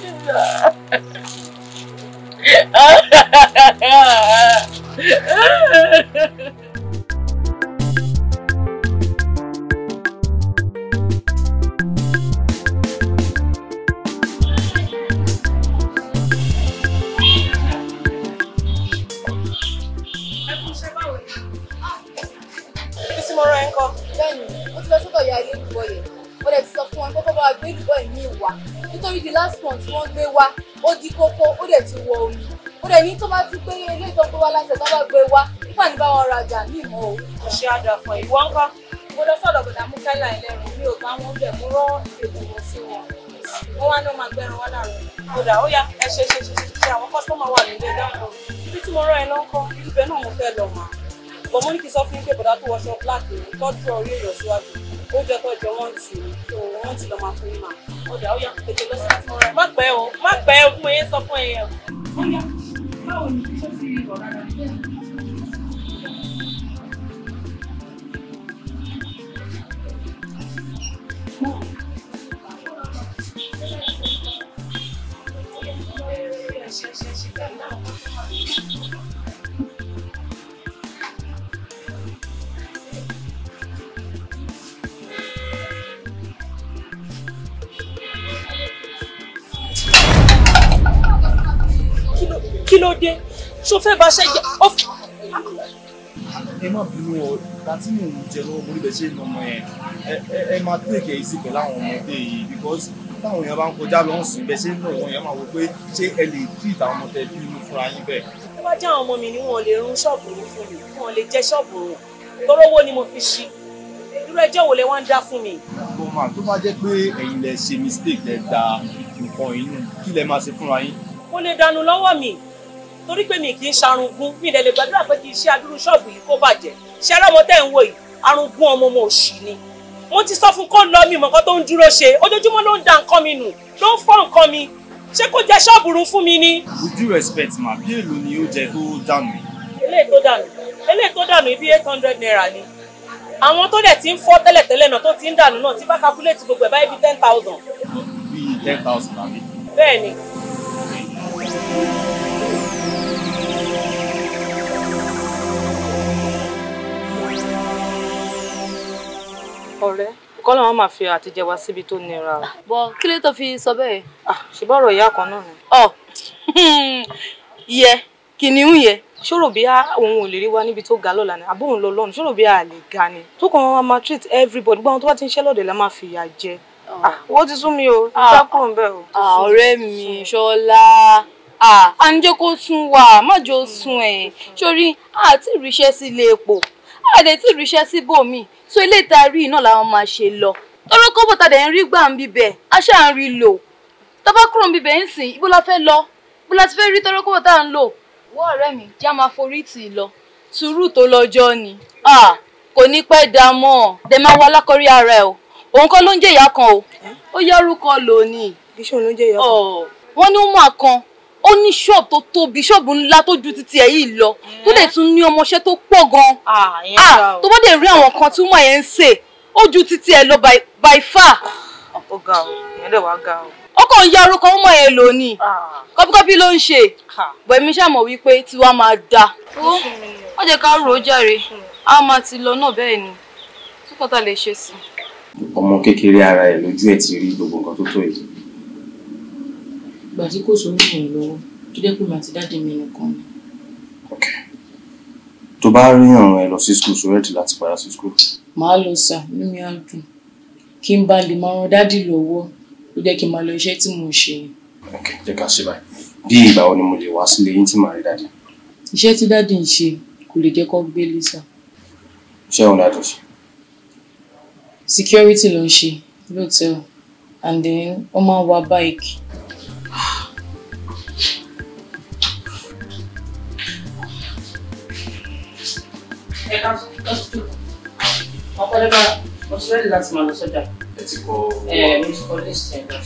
C: Nítorí the last one tí wọ́n gbé wá ó di kókó ó dẹ̀ ti wọ omi ó dẹ̀ ní tó bá ti gbé ilé ìtọ́ gbé wá láti ẹ̀ tó bá gbé wá nípa ní bá wọn rajà ní ìmọ̀ o.
J: Ṣé àdá fún ìwọ ńkọ́? Mo lọ sọ́dọ̀ bọ̀dà mú káìlà ẹlẹ́rìn mi ò bá wọn bẹ̀ mo rán ìbejì wọn sí wọn. Wọ́n wá ní wọ́n máa gbẹ́ran wá láàárọ̀. Kódà ó yá ẹ ṣe àwọn kọ́sítọ́mà wà nílé dáhùn. Ibi tí mo rán ẹ lọ́kọ́ ibẹ̀ náà mo fẹ́ lọ mà. Bọ̀ mo ní kí sọ fún yín pé bọ̀dà tó wọṣọ black tọ́jú orí èèyàn síwájú. Oúnjẹ tó jẹ wọ́n ti tó wọ́n ti lọ máa fún yín mà. Ọ̀dà ó yá tètè lọ sí láti mọ̀ rẹ̀. Má pẹ́ o fún mi yẹn sọ fún ẹ̀yẹ. Ó yá báwo ni ṣé ti rí ọ̀rá rẹ̀? Kí ló dé? Ṣó fẹ́ bá ṣe jẹ́
P: ẹ má bínú ọ láti mò ń jẹ lọ́wọ́ mo rí bẹ́ẹ̀ ṣe ń ọmọ yẹn ẹ máa tẹ̀kẹ̀ yìí sí pẹ̀lú àwọn ọmọdé yìí because táwọn èèyàn bá ń kọjá lọ sùn bẹ́ẹ̀ ṣe ń nà wọ́n yẹn máa wọ pé ṣé ẹ lè treat àwọn ọmọ tẹ bí inú fúnra yín bẹ́ẹ̀.
J: Tó bá jẹ́ àwọn ọmọ mi ni wọn lè run ṣọ́ọ̀bù mi fún mi wọn lè jẹ ṣọ́ọ̀bù rùn torówó ni mo fi ṣí irú ẹjọ́ wo lẹ wá ń dá fún mi.
P: Bọ́mà tó bá jẹ́ pé ẹ̀yin lẹ ṣe mistake lẹ da nǹkan inú kí lẹ máa ṣe fúnra yín.
J: Mo lè dànù lọ́wọ́ mi torí pé mi kì í ṣarungún mi lè gbàdúrà pé kì í ṣe adúrú ṣọ́ọ̀bù yìí kó bàjẹ́ ṣe arámọ tẹ́ ń wò yìí arungún ọmọ mo òṣì ni mo ti sọ fún kó lọ mi mọ̀kàn tó ń dúró ṣe ojoojúmọ́ ló ń da nǹkan mi nù ló ń fọ́ nǹkan mi ṣé kó jẹ ṣọ́ọ̀bù run fún mi ni.
P: With due respect ma bí èlò ni ó jẹ tó dànù.
J: eléyìí tó dànù ibi 800 naira ni àwọn tó dẹ̀ ti ń fọ́ tẹ́lẹ̀tẹ́lẹ̀ náà tó ti ń dànù náà ti bá calculate gbogbo ẹ̀ báyìí bí 10,000.
P: Bí 10,000 àbí.
J: Bẹ́ẹ̀ ni.
Q: Ọ̀rẹ́ kọ́ làwọn máa fi àtijẹ wá síbi tó nira o.
C: Bọ̀ kí ló tó fi sọ bẹ́ẹ̀?
Q: Ṣùgbọ́n ọ̀rọ̀ ìyá kan náà ni. Yẹ kìnìún yẹ ṣòro bí òun ò lè rí wa níbi tó ga lọ́la ni àbóhùn lọ lọ́run ṣòro bí a lè ga ni tó kàn wọn máa treat everybody gbọ́n tó bá ti ń ṣẹ́ lọ́dẹ̀ la máa fìyà jẹ. Owó ti sún mi o ìjà kúrò ń bẹ̀ o.
C: Ọ̀rẹ́ mi Ṣọlá à ń jẹ́ kó sún wa má jẹ́ ó sún ẹ̀ sórí àti ìríṣẹ́ sí ilé epo àdé tí ìríṣẹ́ sí bòmí so ilé ìtarí náà làwọn máa ṣe lọ tọ́rọ́ kó bọ̀tà dẹ̀ ń rí gbà ń bíbẹ̀ a ṣáà ń rí lò tọ́bá kúrò ń bíbẹ̀ ń sìn ibo la fẹ́ lọ ibo la ti fẹ́ rí tọ́rọ́ kó bọ̀tà ń lò. wọ́n ọ̀rẹ́ mi já máa forí tì í lọ sùúrù tó lọ́jọ́ ni kò ní pẹ́ dá mọ́ dẹ̀ máa wá lákọ̀rí ara ẹ̀ o òun kọ́ ló ń jẹ́ ìyá kan o ó yárúkọ lónìí.
Q: iṣẹ́ òun ló ń jẹ́ ìyá kan.
C: wọ́n ní ó mọ̀ kan ó ní ṣọ́ọ̀bù tó tóbi ṣọ́ọ̀bù ńlá tó ju títí ẹ̀ yìí lọ tó dẹ̀ tún ní ọmọọṣẹ́ tó pọ̀ gan. tó bá dẹ̀ rí àwọn kan tí wọ́n yẹn ń ṣe ó ju títí ẹ̀ lọ by far.
Q: ó ga o ìyẹn dẹ̀ wá ga o.
C: ó kàn ń ya orúkọ ọmọ ẹ̀ lónìí kọ́bíkọ́bí ló ń ṣe bọ̀ èmi ṣàmọ̀ wípé tiwa máa da. ó jẹ́ ká rò ó jàre a máa ti lọ náà bẹ́ẹ̀ ni tí kò tá lè ṣe sí.
R: ọmọ kékeré ara ẹ̀ lójú ẹ̀ ti rí gbogbo nǹkan tó tó yìí.
J: Ìgbà tí kò sówó ràn lọ́wọ́ tó jẹ́ pé màá ti dáàdì mi nìkan ni.
R: tó bá rí ọ̀ràn ẹ lọ sí skul so rẹ́dì láti padà sí skul.
J: Màá lọ sà inú mi á dùn kí n bá lè máa ran dáàdì lọ́wọ́ ló jẹ́ kí n máa lọ iṣẹ́ tí mò ń ṣe.
R: jẹ́ ká ṣe báyìí bí ìgbà wo ni mo lè wá sílé yín tí màá rí dáàdì.
J: Iṣẹ́ tí dáàdì ń ṣe kò lè jẹ́ kó gbé lẹ́sà.
R: Iṣẹ́ òun dáàdì ṣe.
J: Security ló ń ṣe lóòótọ́ and then ó máa ń wa bike.
Q: Ọkọ lẹ́bàá mo ti rẹ́dì láti máa lọ sọ́jà.
R: Ẹ ti kọ
Q: mo ti kọ list ẹ̀ lọ.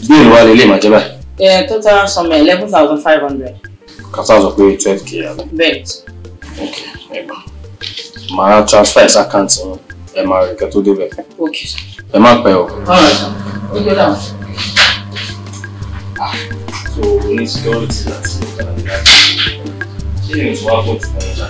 R: bí èrò wa lè lè máa jẹ́ báyìí.
Q: Total sum 11,500.
R: Kàtà sọ pé 12k àbí.
B: Bẹ́ẹ̀.
R: Okay, ẹ gbà. Màá transfer ẹ̀ sí àkáǹtì yín. Ẹ máa rí kẹ́ tó débẹ̀.
B: Okay.
R: Ẹ má pẹ́ o.
B: Alright. Ó gbé dáhùn.
R: So, we need security láti ọ̀gá ní láti. Ṣé ìrìn tí wàá pọ̀ jù fún ọjà?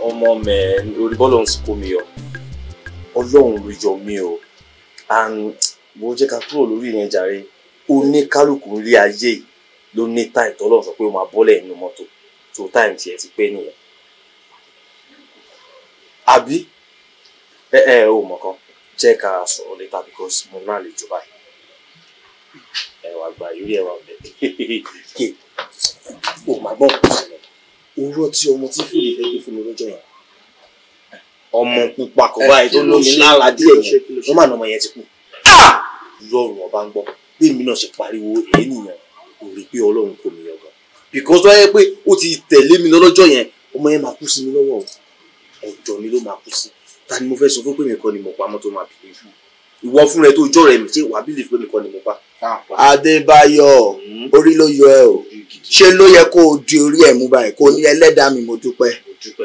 E: Ọmọ mẹ́ orí bọ́ọ̀lù ń sìnkú mi yọ. Ọlọ́run ló yọ mí o. And mo jẹ́ ká kúrò lórí ìyẹn jàre. Oníkálùkù rí ayé yìí ló ní time tọ́lọ́run sọ pé ó máa bọ́lẹ̀ nínú mọ́tò. So time tiẹ̀ ti pé nìyẹn. Àbí? O mọ̀ kan. Jẹ́ ká sọ̀rọ̀ later because mo náà lè jọ báyìí. Ẹ̀wà gba ìrírí ẹ̀wà bẹ̀rẹ̀. Kè o máa gbọ́n kò sílẹ̀. Oró tí ọmọ tí fèrè fẹ́ gbé fún mi lọ́jọ́ yẹn. Ọmọ pupa kò báyìí tó lómi lára díẹ̀ yẹn. Wọ́n máa nà ọmọ yẹn ti kú. Lọ́rùn ọba ń gbọ́. Bí èmi náà ṣe pariwo ènìyàn kò rí pé Ọlọ́run kò mí ọgàn. Because tó yẹ pé ó ti tẹ̀lé mi lọ́jọ́ yẹn, ọmọ yẹn máa kú sí mi lọ́wọ́. Ọ̀dọ̀ mi ló máa kú sí. Ta ni mo fẹ́ sọ fún pé mi kọ́ ni mo pa mọ́ tó máa bìlẹ̀ fún? Ìwọ fún rẹ tó jọ́ rẹ̀ mi ṣé wàá bìlẹ̀ pé mi kọ́ ni mo pa?
S: Adébáyọ̀, orí ló yọ ẹ o. Ṣé ló yẹ kó o di orí ẹ̀ mú báyìí kó ní ẹlẹ́dàá mi mo dúpẹ́?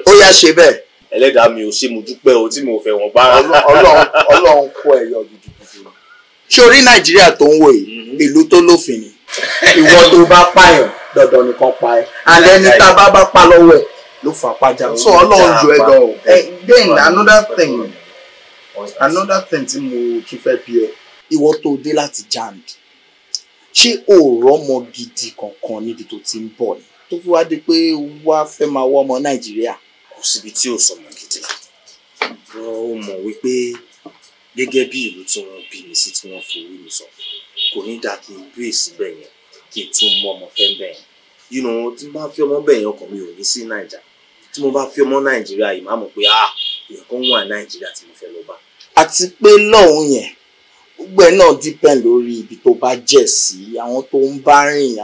S: Ó yá ṣe bẹ́ẹ̀.
E: Ẹlẹ́dàá mi ò ṣe mo dúpẹ́ o tí mo fẹ́ wọn bá.
S: Ọlọ́run kó ẹ yọ gidigidi. Ṣé orí Nàìjíríà tó ń wò yìí, ìlú tó lófin ni? Ìwọ tó bá pààyàn, dandan nìkan pa ẹ́. Àlẹ́ ní tá a bá pa lọ́wọ́ ẹ̀ ló fà pàjá. So Ọlọ́run jù ẹ gan o. Then another thing tí mo tún fẹ́ bí ẹ. Ìwọ tó dé láti JAMB. Ṣé o rọ́mọ gidi kankan níbi tó ti ń bọ̀ ni? Tó fi wá di pé wá fẹ́ máa wọ́ ọmọ Nàìjíríà.
E: Kò síbi tí ò sọmọ gidi. Wọ́n mọ̀ wípé gẹ́gẹ́ bí ìlú tí wọ́n bí mi sí tí wọ́n fi orí mi sọ, kò ní dáa kí n gbé síbẹ̀ yẹn kí n tún mọ ọmọ fẹ́ bẹ̀ yẹn. Tí n bá fi ọmọ bẹ̀ yẹn ọkàn mi ò ní sí Nàìjà. Tí mo bá fi ọmọ Nàìjíríà yìí máa mọ̀ pé èèyàn kan wà Nàìjíríà tí mo fẹ́ lọ bá.
S: Àti pé lọ́hùn yẹn gbogbo ẹ̀ náà depend lórí ibi tó bá jẹ́ sí àwọn tó ń bá rìn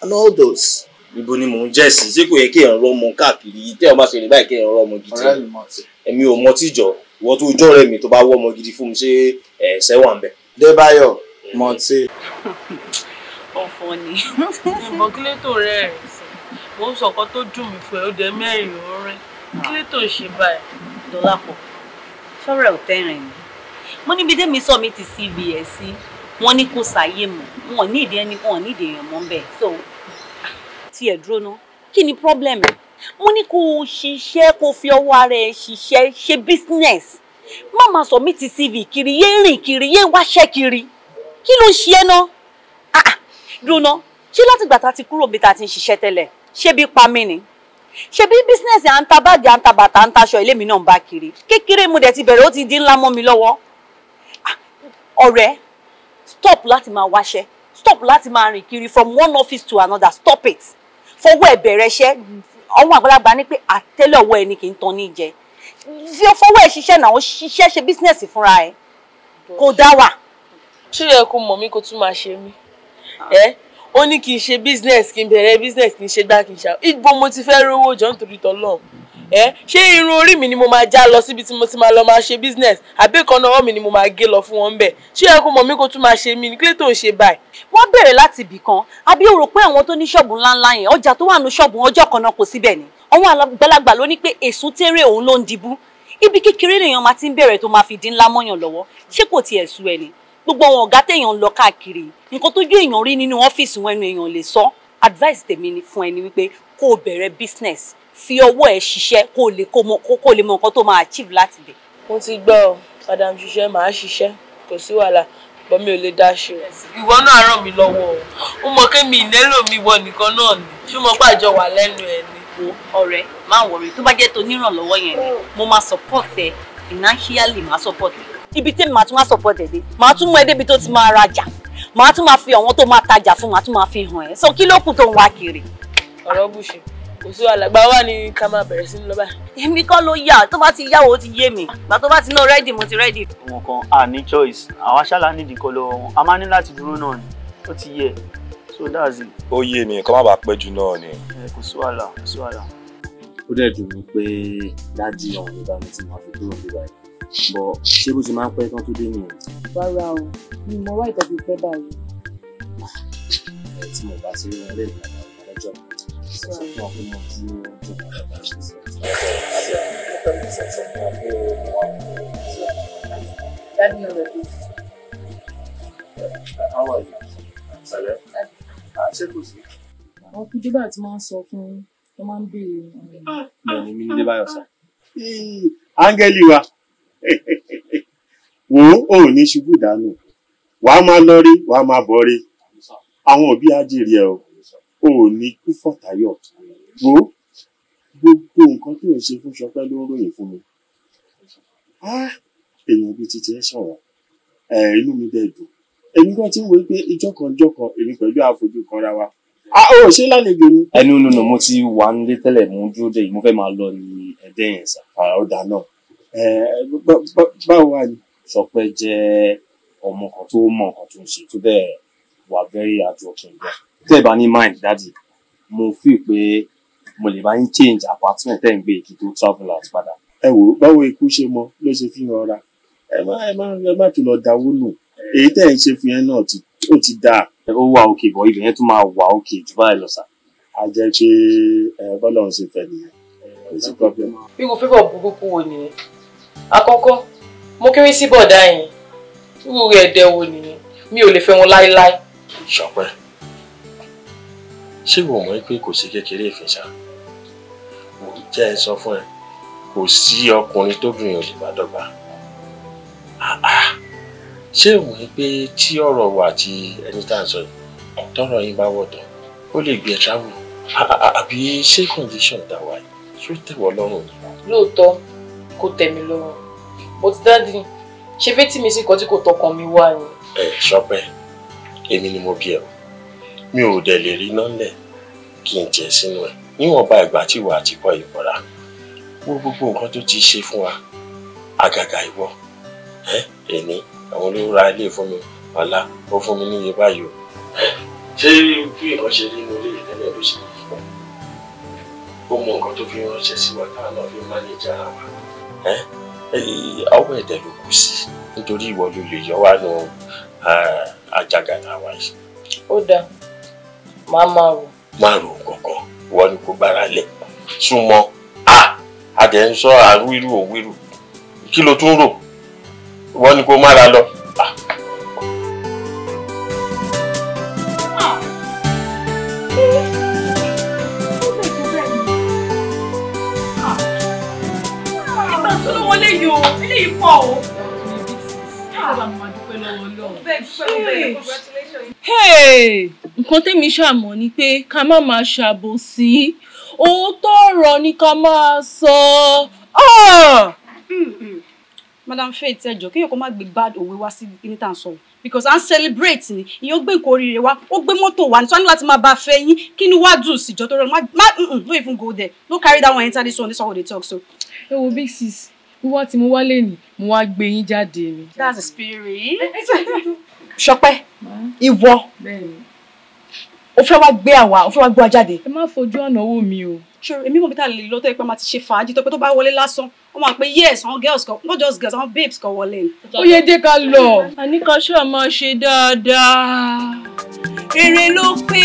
S: and all those.
E: Ibo ni mò ń jẹ́ sí? Ṣé kò yẹ kí èèyàn rọ́mọ káàkiri? Tẹ́ ọ bá ṣe lè báyìí kí èèyàn rọ́mọ gidi. Èmi ò mọ tíjọ. Ìwọ tó jọ́ rẹ̀ mi tó bá wọ́ ọmọ gidi fún mi ṣé ẹ̀ṣẹ̀ wà ń bẹ̀.
S: Débáyọ̀ mọ̀tí.
H: Ọ̀fọ̀ ni. Ìbọn kílé tó rẹ̀ rìn sí. Mo ń sọ̀kan tó dùn mí fún ẹ ó dẹ mẹ́rin orin. Kílé tó ń ṣe báyìí.
G: Dọ́lápọ̀, sọ̀rọ̀ ò tẹ́rìn ni. Mo níbi dé mi sọ mi ti CBS sí. Wọ́n ní kò sáyé mọ́. Wọ́n ní ìdí ẹni wọ́n ní ìdí èèyàn mọ́ bẹ́ẹ̀. So tí ẹ dúró ná. Kí ni problem ẹ? Mo ní kó ṣiṣẹ́ kó fi ọwọ́ ara ẹ ṣiṣẹ́ ṣe business. Má máa sọ mi ti CV kiri yé rìn kiri yé wáṣẹ́ kiri. Kí ló ń ṣe ẹ́ ná? Dúró ná. Ṣé láti ìgbà tá ti kúrò bí tá ti ń ṣiṣẹ́ tẹ́lẹ̀? Ṣé bí pa mí ni? Ṣé bí business à ń ta báàgì à ń ta bàtà à ń taṣọ ilé mi náà ń bá kiri? Kékeré mo dẹ̀ ti bẹ̀rẹ̀ ó ti di ńlá mọ́ mi lọ́wọ́. Ọ̀rẹ́, stop láti máa wáṣẹ́. Stop láti máa rìn kiri from one office to another. Stop it. Fọwọ́ ẹ̀ bẹ̀rẹ̀ iṣẹ́. Àwọn àgbàlagbà ní pé àtẹ́lẹ̀ ọwọ́ ẹni kì í tán ní jẹ. Fọwọ́ ẹ̀ ṣiṣẹ́ náà ó ṣiṣẹ́ ṣe business fúnra ẹ̀. Kò dá wà.
H: Ṣé yẹ kó mọ̀ mí kó tún máa ṣe mí? Ó ní kí n ṣe business kí n bẹ̀rẹ̀ business kí n ṣe gbá kí n ṣá. Ibo mo ti fẹ́ rówó jọ nítorí tọ́lọ́run. Ṣé irun orí mi ni mo máa já lọ síbi tí mo ti máa lọ máa ṣe business àbí ìkànnà ọwọ́ mi ni mo máa gé lọ fún wọn bẹ́ẹ̀? Ṣé yẹ kó mọ̀ mí kó tún máa ṣe mí ní kílé tó ń ṣe báyìí?
G: Wọ́n bẹ̀rẹ̀ láti ibì kan àbí o rò pé àwọn tó ní ṣọ́ọ̀bù ńláńlá yẹn ọjà tó wà ní ṣọ́ọ̀bù ọjọ́ kan náà kò síbẹ̀ ni? Àwọn àgbàlagbà ló ní pé èsùn tẹ́rẹ̀ òun ló ń dibú. Ibi kékeré lèèyàn máa ti ń bẹ̀rẹ̀ tó máa fi dín ńlá mọ́yàn lọ́wọ́. Ṣé kò tiẹ̀ sú ẹ ni? Gbogbo àwọn ọ̀gá téèyàn ń lọ káàkiri nǹkan tójú èèyàn rí nínú ọ́fíìsì wọn ẹnu èèyàn lè sọ. Advice tèmi ni fún ẹni wípé kó o bẹ̀rẹ̀ business fi ọwọ́ ẹ ṣiṣẹ́ kó lè mọ nǹkan tó máa achieve láti bẹ̀.
H: Mo ti gbọ́ ọ padà ń ṣiṣẹ́ màá ṣiṣẹ́ kò sí wàhálà bọ́ mi ò lè dá ṣe. Ìwọ náà ràn mí lọ́wọ́ o. Ó mọ kí mi ìnẹ́lò mi wọ nìkan náà ni. Ṣé mo pàjọ wà lẹ́nu ẹ ni?
G: Ọ̀rẹ́ má wọrí tó bá jẹ́ tó nírànlọ́wọ́ yẹn ni mo máa support ẹ financially máa support ẹ. Ibi tí màá tún wá support ẹ dé màá tún mú ẹ débi tó ti máa rajà màá tún máa fi àwọn tó máa tajà fún màá tún máa fi hàn ẹ. So kí ló kù tó ń wá kiri?
H: Ọ̀rọ̀ bùṣe kò sí wàhálà gbà wá ní ká máa bẹ̀rẹ̀ sí ní lọ báyìí.
G: Èmi kọ́ ló yà tó bá ti yáwó ó ti yé mi gbà tó bá ti ná ready mo ti ready.
T: Wọn kan a ní choice àwa ṣáàlà nídìí kọ́ lọ́wọ́ wọn a máa ní láti dúró náà ni ó ti yẹ so that's it.
U: Ó yé mi kó má bàa pẹ́ jù náà ni.
T: Kò sí wàhálà kò sí wàhálà.
R: ó dẹ̀ dùn mí pé dájú ọ̀hún ló bá mi ti máa fi kúrò nígbà yìí bọ́ ṣé bó ti máa ń pẹ́ tán tó dé nìyẹn.
C: rárá o mi mọ wá ìtọ́jú pẹ́ báyìí.
R: tí mo bá sí wọn lè ní ọjọ́ sọ fún wọn pé mo dúró ojú ọ̀nà ọ̀gá ṣe sí
L: àwọn kúndébà tí máa ń sọ fún ẹ máa ń béèrè.
R: bẹ́ẹ̀ni mi nílé báyọ̀ sá. áńgẹ́lì wa wò ó ní ṣubú dànù wàá máa lọ rí wàá máa bọ̀ rí àwọn òbí àjèrè ẹ ò ní kú fọ̀tàyọ̀ wò ó gbogbo nǹkan tó ń ṣe fún Ṣọpẹ́ ló ń ròyìn fún mi èèyàn bíi titi ẹ sọ̀rọ̀ inú mi dẹ̀ dùn èmi kan ti ń wo pé ìjọ kan èmi pẹ̀lú àfojú kan ra wa ó ṣe lálejò ni.
U: ẹnu nínú mo ti wà nílé tẹ́lẹ̀ mo dúró dé yìí mo fẹ́ máa lọ ní ẹ̀dẹ́ yẹn sà.
R: ọ̀dà náà báwo wà ní.
U: Ṣọpẹ́ jẹ́ ọmọ kan tó mọ nǹkan tó ń ṣe tó bẹ́ẹ̀ wà very hardworking gan. tẹ́ ẹ bá ní mind dáàdì mo feel pé mo lè bá yín change apartment tẹ́ ń gbé kí tó travel out padà.
R: ẹ wò báwo ikú ṣe mọ ló ṣe fi hàn ra ẹ má tún lọ dáwó nù èyí tẹ́ ẹ ń ṣe fún yẹn náà ó ti dáa.
U: ó wà òkè bọ̀ ibẹ̀ yẹn tún máa wà òkè jù báyìí lọ sà.
R: a jẹ́ pé bọ́lọ́run ṣe fẹ́ nìyẹn kò sí problem.
H: bí mo fẹ́ bọ̀ burúkú wo nìyẹn àkọ́kọ́ mo kéré sí bọ̀dá yẹn irú rẹ̀ dẹ̀ wo nìyẹn mi ò lè fẹ́ wọn láéláé.
E: Ṣọpẹ́ ṣé wò mọ̀ pé kò sí kékeré ìfẹ́ ṣá mo jẹ́ ẹ sọ fún ẹ kò sí ọkùnrin tóbìnrin ò lè bá dọ́gba ṣé o mọ̀ pé tí ọ̀rọ̀ wà àti ẹni tá à ń sọ yìí tọ́rọ̀ yín bá wọ̀dọ̀ ó lè gbé ẹ travel àbí ṣé condition dá wa yìí ṣó tẹ̀wọ́ lọ́rùn ni.
H: lóòótọ́ kò tẹ́ mi lọ́rùn but dáàdì ṣe fẹ́ tí mi sì kọ́ tí kò tọkàn mi wá ni.
E: Ṣọpẹ́ èmi ni mo bí ẹ o mi ò dẹ̀ lè rí náà lẹ̀ kí n jẹ sínú ẹ̀ níwọ̀nba ìgbà tí ìwà àti kọ́ ìkọ́ra wo gbogbo nǹkan tó ti ṣe fún wa àgàgà ìwọ ẹni àwọn olówó ra ilé fún mi ọ̀la ó fún mi ní iye báyìí o ṣé bí nǹkan ṣe rí inú ilé ìtẹ́lẹ̀ ló ṣe ó mọ nǹkan tó fi ránṣẹ́ sí wa táwọn náà fi mánéjà ara wa ọwọ́ ẹ̀dẹ̀ ló kù sí nítorí ìwọ ló lè yọ wá nù àjàgàdà wa yìí.
H: ó dáa màá máa rò.
E: máa rò kankan ìwọ ni kò gbára lẹ̀ súnmọ́ adẹ̀ ń sọ àrúwírú òwírú kí ló tún rò ìwọ ni kò mára lọ.
H: eléyìí pọ̀ o.
L: nǹkan tẹ́mi ṣàmọ̀ ni pé ká má máa ṣàbòsí òótọ́ ọ̀rọ̀ ni ká máa sọ.
K: Madam Faith ẹjọ kéèyàn kó má gbé bad òwe wá sí ní tà ń sọ because à ń celebrate ni ìyẹn ó gbé nǹkan oríire wá ó gbé mọ́tò wá ní tí wọ́n ní láti máa bá a fẹ́ yín kí ni wàá dùn síjọ tó rẹ no even go there no carry that one enter this one how they talk so.
L: ẹ wo big sis wíwá tí mo wá lé ní mo wá gbé yín jáde ni.
K: that's the spirit. Ṣọpẹ́ ìwọ o fẹ́ wá gbé àwa o fẹ́ wá gbé wa jáde.
L: ẹ má fojú ọ̀nà owó mi o.
K: ṣé èmi mọ̀ bí tá a lè lọ tó yẹ pé máa ti ṣe fàájì tó pé tó bá wọlé lásán wọ́n máa pe yes àwọn girls kan not just girls àwọn babes kan wọlé.
L: ó yẹ dé ká lọ. àní ká ṣáà máa ṣe dáadáa. èrè ló pé.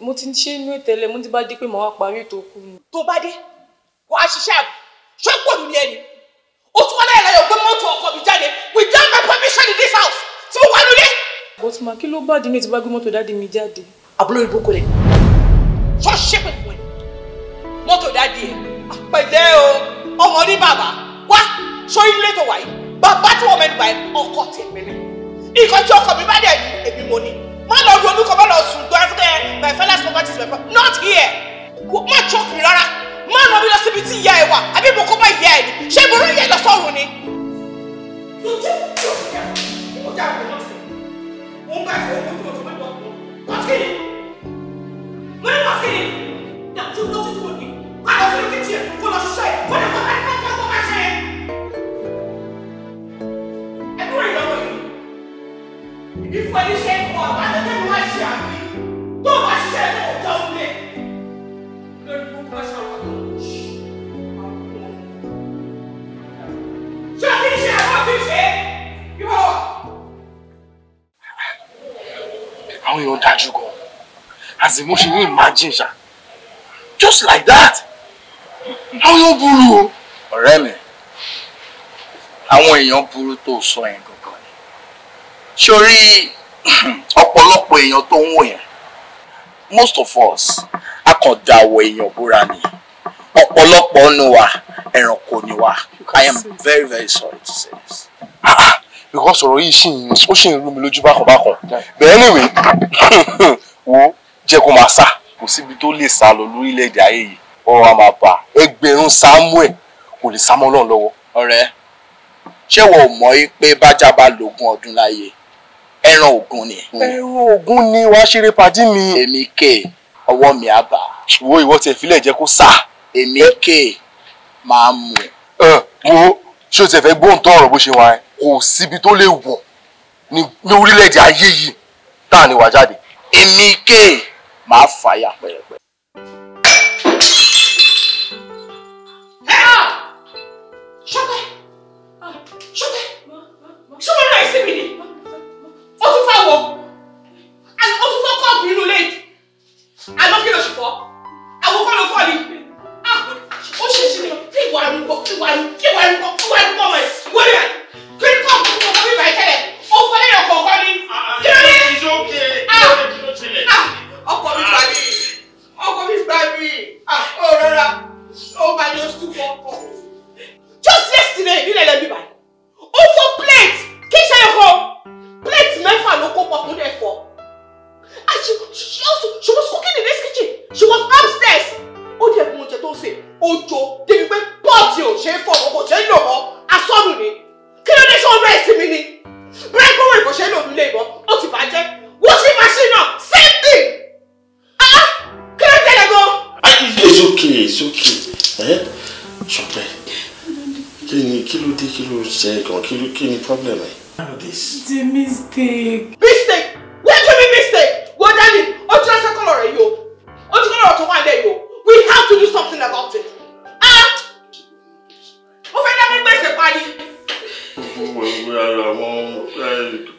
H: mo ti ṣe inú ìtẹ́lẹ̀ mo ti bá dé pé màá wá parí ètò òkú ni.
J: tó bá dé wàá ṣiṣẹ́ àbò ṣé pọ̀lú ni ẹni o tún wọlé ẹ̀rọ yóò gbé mọ́tò ọkọ mi jáde without my permission in this house tí mo wà lólé.
H: but ma kí ló bá dín ní ti bá gbé mọ́tò dáàdi mi jáde.
J: àbúrò ìbò kò lè ṣọ́ ṣépè fún ẹ mọ́tò dáàdi ẹ pẹ̀lẹ́ o ọmọ ní bàbá wá ṣọ́ ilé tó wà yìí bàbá tí wọ́n mẹ́nu bá ẹ ọkọ tẹ̀ mẹ́lẹ̀ nǹkan tí ọkọ mi bá dẹ̀ ní èmi mo ní má lọ ronú kọ́ má lọ sùn gbọ́ ẹ my father's property is my property not here
A: àti olóòtú kò ní kó lọ sí kíkì ẹ̀ kó lọ ṣiṣẹ́ kó lè kó bá ṣe kó bá ṣe. ẹ̀kúrò ìlọ́wọ́ yìí ìbí fún ẹni ṣe kọ́ àbájáde ni wọ́n ṣe àbí tó o bá ṣiṣẹ́ tó o jọ òun lórí gbogbo bá ṣe àwọn ọmọ ṣé o ti ṣe àwọn ti ṣe yóò.
F: àwọn èèyàn dájú gan as in mo ṣe ní imagine ṣá just like that àwọn èèyàn burú o.
S: ọ̀rẹ́ mi àwọn èèyàn burú tó sọ yẹn gangan ni sórí ọ̀pọ̀lọpọ̀ èèyàn tó ń wò yẹn most of us a kàn dáwọ́ èèyàn búra ni ọ̀pọ̀lọpọ̀ nù wá ẹranko ni wá. I am very very sorry to say this.
F: because ọ̀rọ̀ yìí ó ṣì ń rú mi lójú bákan bákan but anyway wo jẹ́ kó máa sá kò síbi tó lè sá lọ lórílẹ̀‐èdè ayé yìí ọ̀rọ̀ a máa bà ẹgbẹ̀rún Samuel kò lè sá mọ́ Ọlọ́run lọ́wọ́.
S: ọ̀rẹ́ ṣé wo mọ̀ pé bájá bá lógún ọdún láyé ẹran ògún ni.
F: ẹran ògún ni wàá ṣeré padì mi.
S: èmi ké ọwọ́ mi á bà.
F: wo ìwọ tiẹ̀ filẹ̀ jẹ́ kó sá.
S: èmi ké máa mú.
F: wo ṣé o ti fẹ́ gbóhùn tó ọ̀rọ̀ bó ṣe wà ẹ́ kò síbi tó lè wọ̀ ní orílẹ̀-èdè ayé yìí tá à ní wà jáde.
S: èmi ké máa fàyà pẹ̀rẹ̀pẹ̀rẹ̀.
A: ṣọ́pẹ́ ṣọ́pẹ́ ṣọ́pẹ́ náà ẹ̀sìn mi ni ó tún fẹ́ wọ ó tún fẹ́ kọ́ọ̀bù nínú ilé àná kí ló ṣe fọ́ àwọn kọ́ ló fọ́ ni ó ṣe sí ni ìwà àrùkọ ọmọ ẹ̀ wọlé ẹ̀ kí ni kọ́ọ̀bù tó kọ́ bíbá ẹ̀ tẹ́lẹ̀ ó fọ́ lẹ́yìn ọ̀kọ̀ọ̀kan ni kí ló dé ọkọ̀ mi gbà mí ó rọra ó máa yọ sùn fọ́ọ̀kọ̀ just yesterday nílẹ̀ lẹ́bí báyìí ó fọ́ plate kí ṣe é kọ́ plate mẹ́fà ló kó pọ̀ tó dẹ̀ fọ́ and she was cooking in this kitchen she was upstairs ó dẹ̀ gun oúnjẹ tó ń sè ojo débi pé pọ́ọ̀tì ò ṣe é fọ́ ọmọ kò ṣe é lò mọ́ asọ́nù ni kí ló dé ṣé ó bẹ́ẹ̀ sí mi ni bẹ́ẹ̀ kó wọ́n ìkọ̀ṣẹ́ lò nílé ìbọn ó ti bàjẹ́ washing machine náà same thing kí ló dé lẹ́gọ́.
E: it's okay Ṣọpẹ́ kí ló dé kí ló ṣe gan kí ni problem ẹ.
A: it's a mistake. mistake what do you mean mistake wo dani ojú ẹsẹ kọlọ rẹ yìí o ojú kọlọ tó wà lẹ yìí o we have to do something about it. ó fẹ́ dábí gbèsè parí.
E: àwọn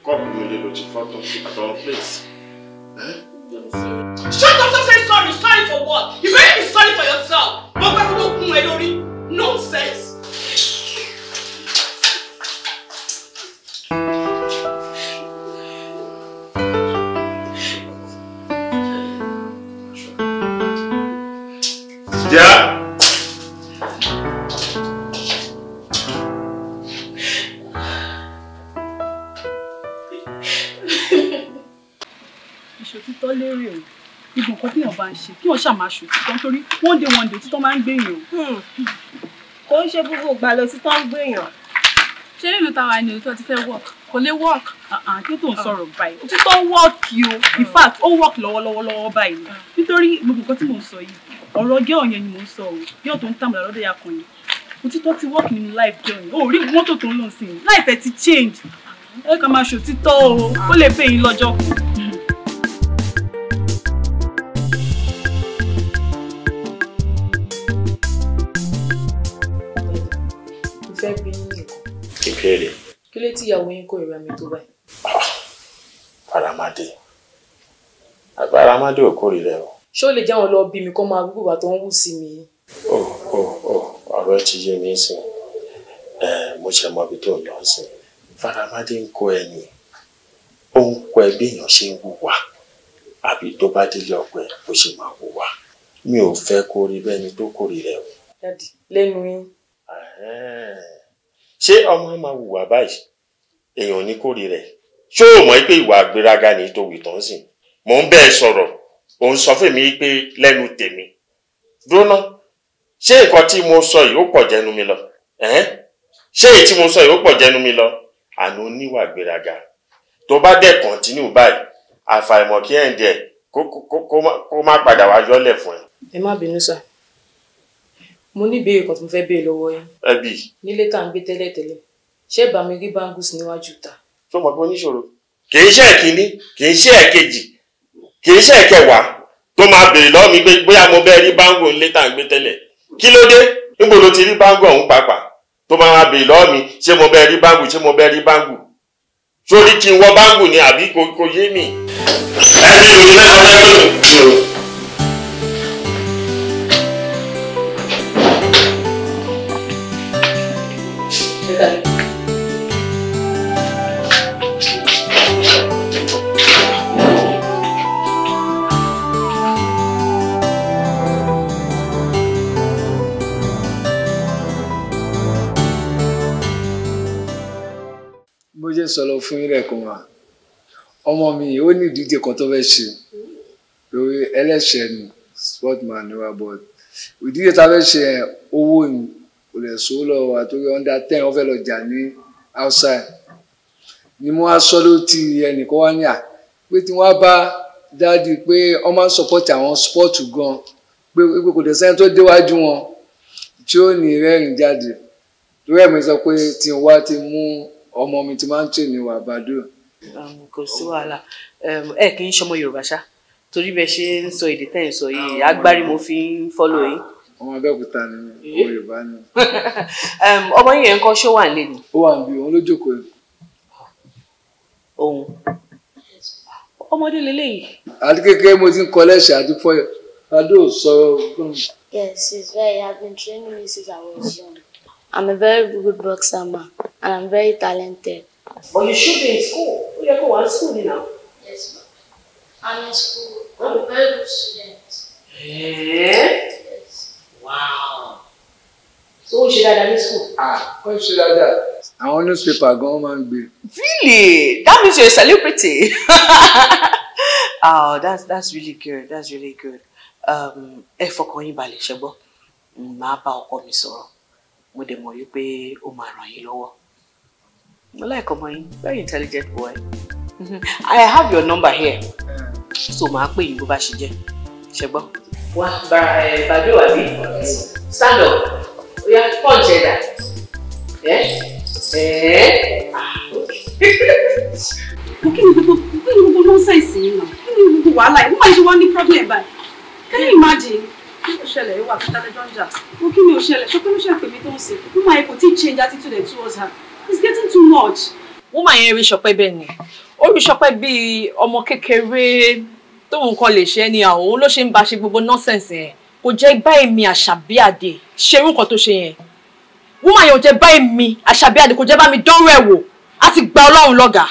E: kọ́ọ̀pù mi lè lọ sí fọ́tò àtàwọn place.
A: Shut up, stop saying sorry. Sorry for what? You better be sorry for yourself. Mo gbẹ́ fún okun ẹ lórí. Nonsense.
E: Yeah.
K: ìṣòtítọ́ lérè o ibi nǹkan tí èèyàn bá ń ṣe kí wọ́n ṣàmà ṣòtítọ́ nítorí one day títọ́ máa ń gbèyàn o.
J: kò ń ṣe gbogbo ìgbà lọ títọ́ ń gbèyàn.
K: ṣé nílùú táwa ni òtítọ́ ti fẹ́ work kò lè work kí tó ń sọ̀rọ̀ báyìí òtítọ́ ń work yìí o in fact ó work lọ́wọ́lọ́wọ́ báyìí nítorí gbogbo nǹkan tí mò ń sọ yìí ọ̀rọ̀ gẹ́ ọ̀yẹn ni mò ń sọ o bí ọ̀tún tàmùlà lọ́dọ̀ ya kan yìí òtítọ́ ti work nínú life gẹ́ ọ̀yẹn o rí mọ́tò tó ń lọ sí i life ẹ̀ ti change ẹ kàn máa ṣòtítọ́ o ó lè pè yín lọ́jọ́ kan.
L: fẹ́ bí yín nìkan.
E: ìbéèrè.
L: kí ló tí ìyàwó yín kó ìrora mi tó báyìí.
E: Faramade Faramade ò kórìíra ẹ o.
L: ṣé ó lè jẹ́ àwọn lọ bí mi kó máa gbogbo àtọ́ ń wù sí mi.
E: ọ̀rọ̀ ẹ ti yé mi sìn mo ṣe mọ ibi tó ń lọ sí Faramade ń kó ẹni ó ń kọ ẹ bí èèyàn ṣe ń hùwà àbí tó bá délé ọpẹ bó ṣe máa hùwà mi ò fẹ́ kó rí bẹ́ni tó kórìíra ẹ o.
L: dádì lẹ́nu yín.
E: ṣé ọmọ máa hùwà báyìí èèyàn ní kórìíra ẹ ṣé o mọ̀ pé ìwà àgbéraga ní tó wì tán sìn mò ń bẹ́ẹ̀ sọ̀rọ̀ òun sọ fún mi pé lẹ́nu tèmi dúró ná ṣé nǹkan tí mo sọ yìí ó pọ̀ jẹnu mi lọ ṣé èyí tí mo sọ yìí ó pọ̀ jẹnu mi lọ àná oníwà àgbéraga tó bá dẹ̀ kọ́ntínú báyìí àfàìmọ̀ kí ẹ̀ǹdẹ̀ kó má padà wá yọ́lẹ̀ fún ẹ.
H: Ẹ má bínú sà. Mo ní ìbéèrè kan tí mo fẹ́ béèrè lọ́wọ́ yín.
E: Ẹbí.
H: Nílé tá à ń gbé tẹ́lẹ̀tẹ́lẹ̀. Ṣé bá mi rí bangles níwájú ta?
E: Ṣé o mọ̀ pé oníṣòro? Kì í ṣe ẹ̀kíní, kì í ṣe ẹ̀kejì, kì í ṣe ẹ̀kẹwàá tó máa béèrè lọ́wọ́ mi pé bóyá mo bẹ́ẹ̀ rí báńgò nílé tá à ń gbé tẹ́lẹ̀. Kí ló dé? Níbo ló ti rí báńgò ọ̀hún pàápàá? Tó máa béèrè lọ́wọ́ mi ṣé mo bẹ́ẹ̀ rí báńgò, ṣé mo bẹ́ẹ̀ rí báńgò? Sórí kí n wọ báńgò ni àbí kò yé mi? Ẹni ìlú mẹ́sàn-án mẹ́sàn-án.
D: Bó ṣe sọ̀rọ̀ fún yín lẹ́ẹ̀kan wa ọmọ mi ó ní ìdíje kan tó fẹ́ ṣe lórí ẹlẹ́ṣẹ̀ ni sportman ni wa but ìdíje tá a fẹ́ ṣe owó ni kò lè sọ lọ́wọ́ wa torí under 10 wọ́n fẹ́ lọ jà ní outside ni mo wá sọ ló ti ẹnìkan wá ní à pé tí wọ́n bá dáàdi pé wọ́n máa ń support àwọn sport gan pé kò dẹ̀ sẹ́ni tó déwájú wọn tí ó ní rẹ́rìn jáde torí ẹ̀mí sọ pé tí wọ́n wá ti mú ọmọ mi ti máa ń tè ní wà bàdúrà.
G: Kò sí wàhálà ẹ kì í ṣọmọ Yorùbá ṣá torí bẹ ṣe ń sọ èdè tẹ́ ń sọ yìí agbárí mo fi ń fọ́lọ̀ yìí.
D: Ọmọ Abẹ́òkúta ni ọmọ Yorùbá ni.
G: Ọmọ yìí yẹn ń kọ́ ṣó wà nílé ni.
D: Ó wà níbi òun ló jókòó yìí.
G: Òun ọmọdé lélẹ́yìí.
D: Àti kékeré mo ti ń kọ lẹ́sẹ̀ àti fọyọ̀ Adó sọ̀rọ̀ fún mi.
V: Yes, he's very. I've been training me since I was young. I'm a very good boxer, man, and I'm very talented.
G: But you should be in school. You have to go to school now.
V: Yes, ma'am. I'm in school. I'm a very good student.
G: Yes. Wow. So you should have in school.
D: Wọ́n ṣe dáadáa. Àwọn newspaper gan máa ń gbé.
G: Really? That means you're a celebrity. Oh, that's really good. That's really good. Ẹ fọkàn yín balẹ̀ ṣẹ́gbọ́. Màá bá ọkọ mi sọ̀rọ̀. Mo dẹ̀ mọ̀ wípé ó máa ràn yín lọ́wọ́. Mo like ọmọ yín, very intelligent boy. I have your number here. So màá pè yín bó bá ṣe jẹ́. Ṣẹ́gbọ́. Wá bàdó àbí? Stand up. Ó yá punch ẹ̀dá.
K: Kí ni gbogbo nonsense yìí náà? Kí ni gbogbo wàhálà yìí? Wọ́n máa ṣe wọ́n ní problem báyìí. Can you imagine? Kí ló ṣẹlẹ̀ ìwà àti tálẹ́jọ́ ń jà? Mo kí ni ó ṣẹlẹ̀? Ṣé kí ló ṣẹlẹ̀ pèmí tó ń ṣe? Wọ́n máa kò tí ì change attitude towards her. It's getting too much.
H: Woman yẹn rí Ṣọpẹ́ bẹ́ẹ̀ ni. Ó rí Ṣọpẹ́ bíi ọmọ kékeré tóun kan lè ṣe ẹni àwọn òun ló ṣe ń bá ṣe gbogbo nonsense yẹn. Kò jẹ́ bá èmi Àṣàbí Adé ṣerú nǹkan tó ṣe yẹn. Woman yẹn ò jẹ́ bá èmi Àṣàbí Adé kò jẹ́ bá mi dánwò ẹ̀ wò. A ti gba Ọlọ́run lọ́gàá.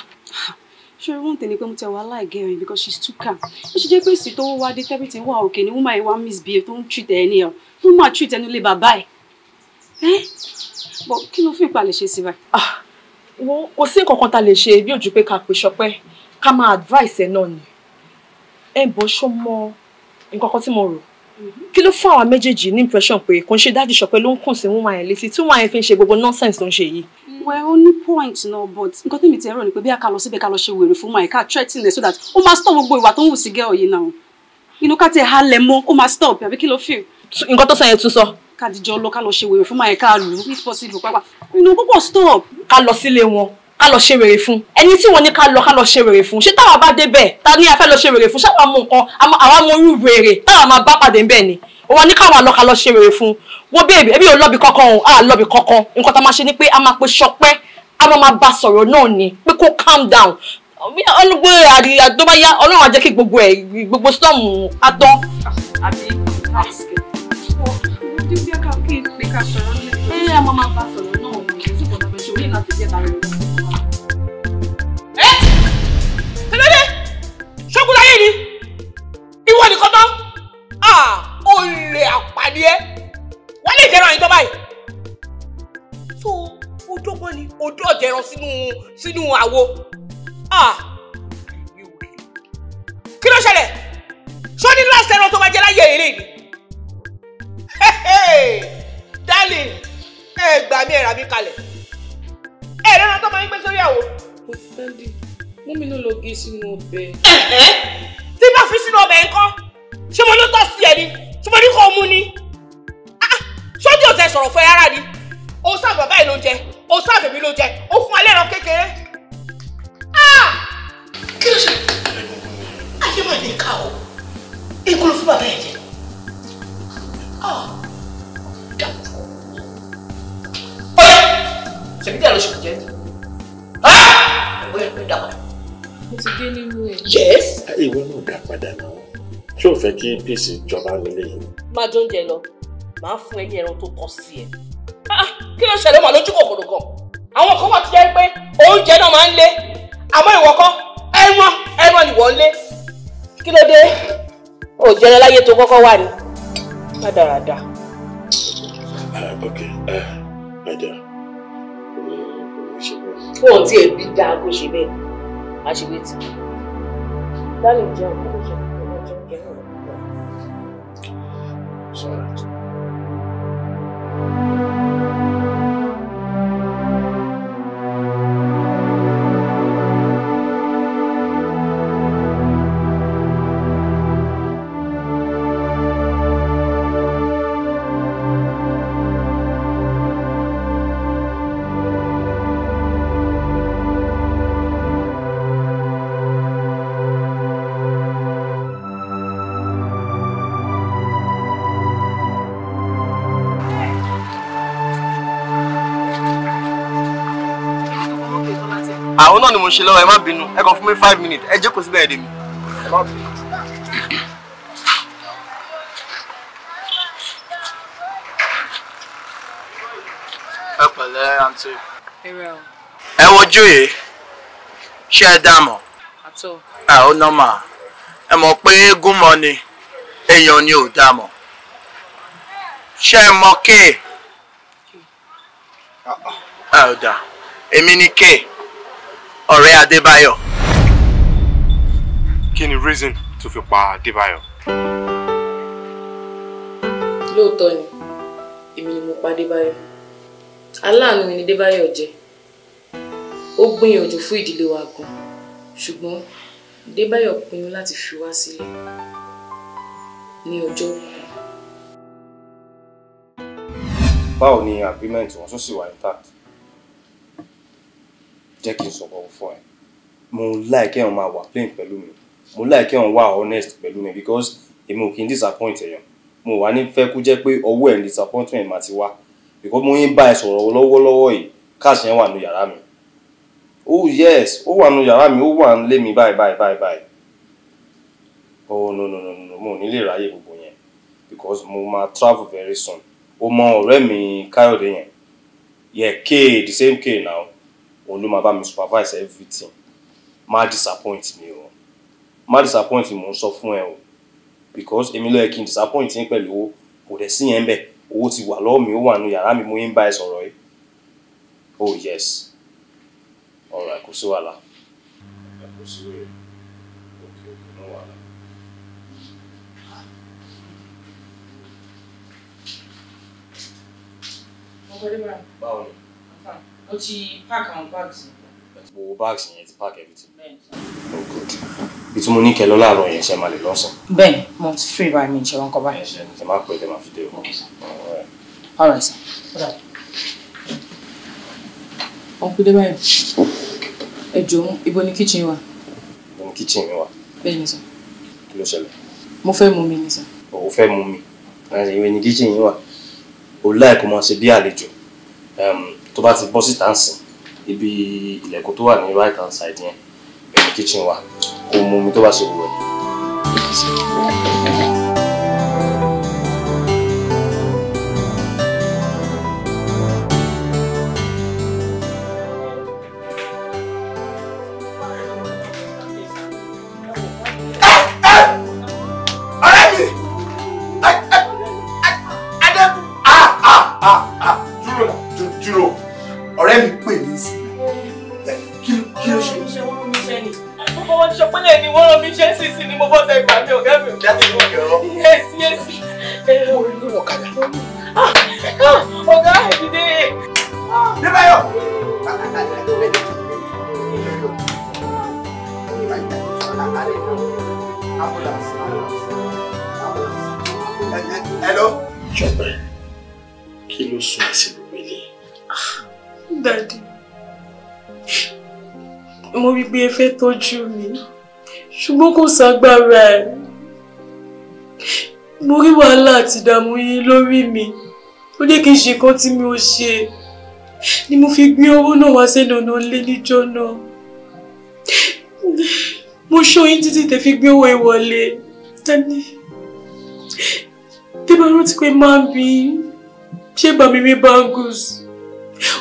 K: Sure, one thing pé mo tẹ wá like her because she's too calm. Ó ṣe jẹ́ pé sì tó wá dé everything wà okay ni woman wá misbehave tó ń treat ẹ ní ọ. Woman treat ẹnu lé bàbá ẹ̀. But kí ló fi ìpàlẹ̀ ṣe sí báyìí?
H: Kò sí nǹkan kan tá lè ṣe bí ojú pé ká pe Ṣọpẹ́ ká máa advice ẹ náà ni. Ẹ bọ́ ṣó mọ nǹkan kan tí mo rò. Kí ló fún àwọn méjèèjì ní impression pé kò ń ṣe dájú Ṣọpẹ́ ló ń kùn sí woman yẹn létí tí woman yẹn fi ń ṣe gbogbo nonsense tó ń ṣe yìí.
K: Well, only point no, but nǹkan tí mi ti ẹ̀rọ ni pé bí a ká lọ síbẹ̀ ká lọ ṣe wèrè fún my car threatening her so that ó máa stop gbogbo ìwà tó ń wù sí girl yìí náà. Inú ká tẹ̀ halẹ̀ mọ́ ó máa stop àbí kí ló feel?
H: Nǹkan tó sọ yẹn tún sọ.
K: Ká dìjọ lọ ká lọ ṣe wèrè fún my car lù if possible pápá. Inú púpọ̀ stop.
H: Ká lọ sílé wọn ká lọ ṣe wèrè fún. Ẹni tí wọ́n ní ká lọ ṣe wèrè fún. Ṣé táwa bá débẹ̀ ta ní a fẹ́ lọ ṣe wèrè fún? Ṣé àwọn nǹkan àwa mọ irú wèrè táwa máa bá pàdé ńbẹ̀ ni? Wọ́n ní káwa lọ ká lọ ṣe wèrè fún. Wọ́n bèbè ẹbí ò lọ́bì kankan o, lọ́bì kankan. Nǹkan tá máa ṣe ni pé a máa pe Ṣọpẹ́ a máa bá sọ̀rọ̀ náà ni pé kó calm down. Olùgbé àríyá tó bá yá Ọlọ́run á jẹ́ kí gbogbo storm á tán.
K: Àbí àìsíkè. Ó dín bí ká kí pé ká sọ̀rọ̀ ní. A máa bá sọ̀rọ̀ náà ni kí kò náà fẹ́ ṣe orí láti jẹ́ tààrà rẹ̀.
A: Kí ló dé? Ṣógun láyé ni? Ìwọ nìkan tán? Olè àpàdé ẹ. Wọ́n lè jẹ́ràn ìjọba yìí. Odógbọ́n ni odó ọ̀jẹ̀rán sínú àwo. Kí ló ṣẹlẹ̀? Ṣó ní last ẹran tó máa jẹ láyé èrè ni? Darling, ẹ gbà mí ẹ̀rà mi kalẹ̀. Ẹ̀rẹ́ran tó máa ń gbé sórí àwo.
H: Daddy, mú mi ló lọ gé sínú ọbẹ̀.
A: Tí bá fi sínú ọbẹ̀ ńkọ́? Ṣé mo ló tọ́ sí ẹ ni? Ṣé mo ní Oya! Ṣèbí díẹ̀ ló ṣe kò jẹ́ ní. Oya pé dá padà.
L: Mo ti dé nínú ẹ̀.
A: Yes.
E: Ìwọ náà dá padà náà. Ṣé o fẹ́ kí pèsè ìjọba nílé yìí?
A: Máa jọ oúnjẹ lọ, màá fún ẹyẹ ẹran tó tọ́ sí ẹ. Kí ló ṣẹlẹ̀ mọ́ lójú kòkòrò gan? Àwọn kan wà tó jẹ́ pé oúnjẹ náà máa ń lé. Àmọ́ ìwọ kọ́, ẹran ni wọ́n lé. Kí ló dé? Ò jẹrẹ láyé tó kọ́kọ́ wà ní. Rádaràda.
E: Okay, Nadia.
A: Fóònù tí èbí dáa kó ṣe bẹ́ẹ̀. Má ṣe wé tì. Dálè jẹun kó ṣe ọmọ jẹun jẹun náà.
E: Sorry.
S: Àwọn náà ni mo ṣe lọ́wọ́, ẹ má bínú, ẹ kàn fún mi 5 minutes, ẹ jókòó síbẹ̀ èdè mi. Ẹ má bínú. Ẹ pẹ̀lẹ́ àǹtí. Ẹ wojú yìí, ṣé ẹ dá mọ̀? Ó nọ́mà. Ẹ mọ̀ pé gúnmọ̀ ni, èèyàn ni ò dá mọ̀. Ṣé ẹ mọ̀ K? Ò dá, èmi ni K. Ọ̀rẹ́ Adébáyọ̀.
I: Kí ni reason tó fi pa Adébáyọ̀?
C: Lóòótọ́ ni, èmi ni mo pa Adébáyọ̀. Aláàánú mi ni Adébáyọ̀ jẹ́. Ó gbìyànjú fún ìdílé wa gan. Ṣùgbọ́n Adébáyọ̀ pinnu láti fi wá sílẹ̀ ní ọjọ́ kan.
U: Báwo ni agreement wọn tún sì wà intact? Jẹ́ kí n sọ̀rọ̀ fún ẹ. Mo like kéèyàn máa wà plain pẹ̀lú mi. Mo like kéèyàn wà honest pẹ̀lú mi because èmi ò kí n disappoint èèyàn. Mo wà ní fẹ́ kó jẹ́ pé ọwọ́ ẹ̀ ní disappointment máa ti wá. Because mo yín bá ẹ sọ̀rọ̀ lọ́wọ́lọ́wọ́ yìí, cash yẹn wà nínú yàrá mi. Oh yes, ó wà nínú yàrá mi, ó wà nílé mi báyìí. Oh no, mo ò ní lè ráyè gbogbo yẹn because mo máa travel very soon. Ó mọ ọ̀rẹ́ mi Káyọ̀dé yẹn. Yeah, K, the same K now. Òun ló máa bá mi supervise everything. Má disappoint mi o. Má disappoint mi, mo ń sọ fún ẹ o. Because èmi ló yẹ kí n disappoint yín pẹ̀lú owó. Kò dẹ̀ sí yẹn bẹ́ẹ̀. Owó ti wà lọ́wọ́ mi, ó wà nínú yàrá mi, mo yín bá ẹ sọ̀rọ̀ yìí. Oh yes. Alright, kò sí wàhálà. Kò sí wèrè. Okay, no wàhálà. Báwo ni?
A: Mo ti pack àwọn bags.
U: Gbogbo bags yẹn ti pack everything. Oh good. Ìtumọ̀ ní kẹ́ lọ láàárọ̀ yẹn ṣe máa lè lọ́sàn.
A: Bẹ́ẹ̀ mo ti free by mi ṣe wọn kọ báyìí.
U: Ṣe máa pè é máa fi dé o.
A: All right, sir.
C: Ọ̀pẹ̀lẹ̀ báyìí. Ẹ jọ̀ọ́, ibo ni kitchen wà?
U: Ibo ni kitchen mi wà?
C: Bẹ́ẹ̀ ni sir.
U: Kí ló ṣẹlẹ̀?
C: Mo fẹ́ mu mi ni sir.
U: O fẹ́ mu mi. Ìwé ni kitchen yín wà. O láì kó máa ṣe bí àlejò. Tó bá ti bọ́ síta ń sìn, ibi ilẹ̀kùn tó wà ní right hand side yẹn, bẹ́ẹ̀ ni kitchen wà. Kó mu mi tó bá ṣe wù ẹ́.
S: Ọ̀rẹ́ mi pè mí sí. Kí ló ṣe?
A: Gbogbo wọn ti ṣọpẹ́lẹ̀ ni wọ́n rán mi ṣe sí ni mo bọ́ tẹ ìgbà mi ọ̀gá mi.
S: Jáde ní ọ̀gá.
A: Yes.
S: Mo rí lórí ọ̀kadà.
A: Ọ̀gá ìdílé.
S: Débáyọ̀. Hello.
E: Jọ̀pẹ́, kí ló sún ẹ sí gbogbo ilé?
H: Daddy, mo rí bí ẹ fẹ́ tọ́jú mi, ṣùgbọ́n kò ságbára ẹ̀. mo rí wàhálà àti ìdààmú yín lórí mi ó jẹ́ kí n ṣe nǹkan tí mi ò ṣe ni mo fi gbé owó náà wá sẹ́nu ọ̀nà ilé níjọ́ náà mo ṣọ́ yín títí tẹ́ fi gbé owó ìwọlé tani tí bá rántí pé máa ń bí ṣé bá mi rí bangles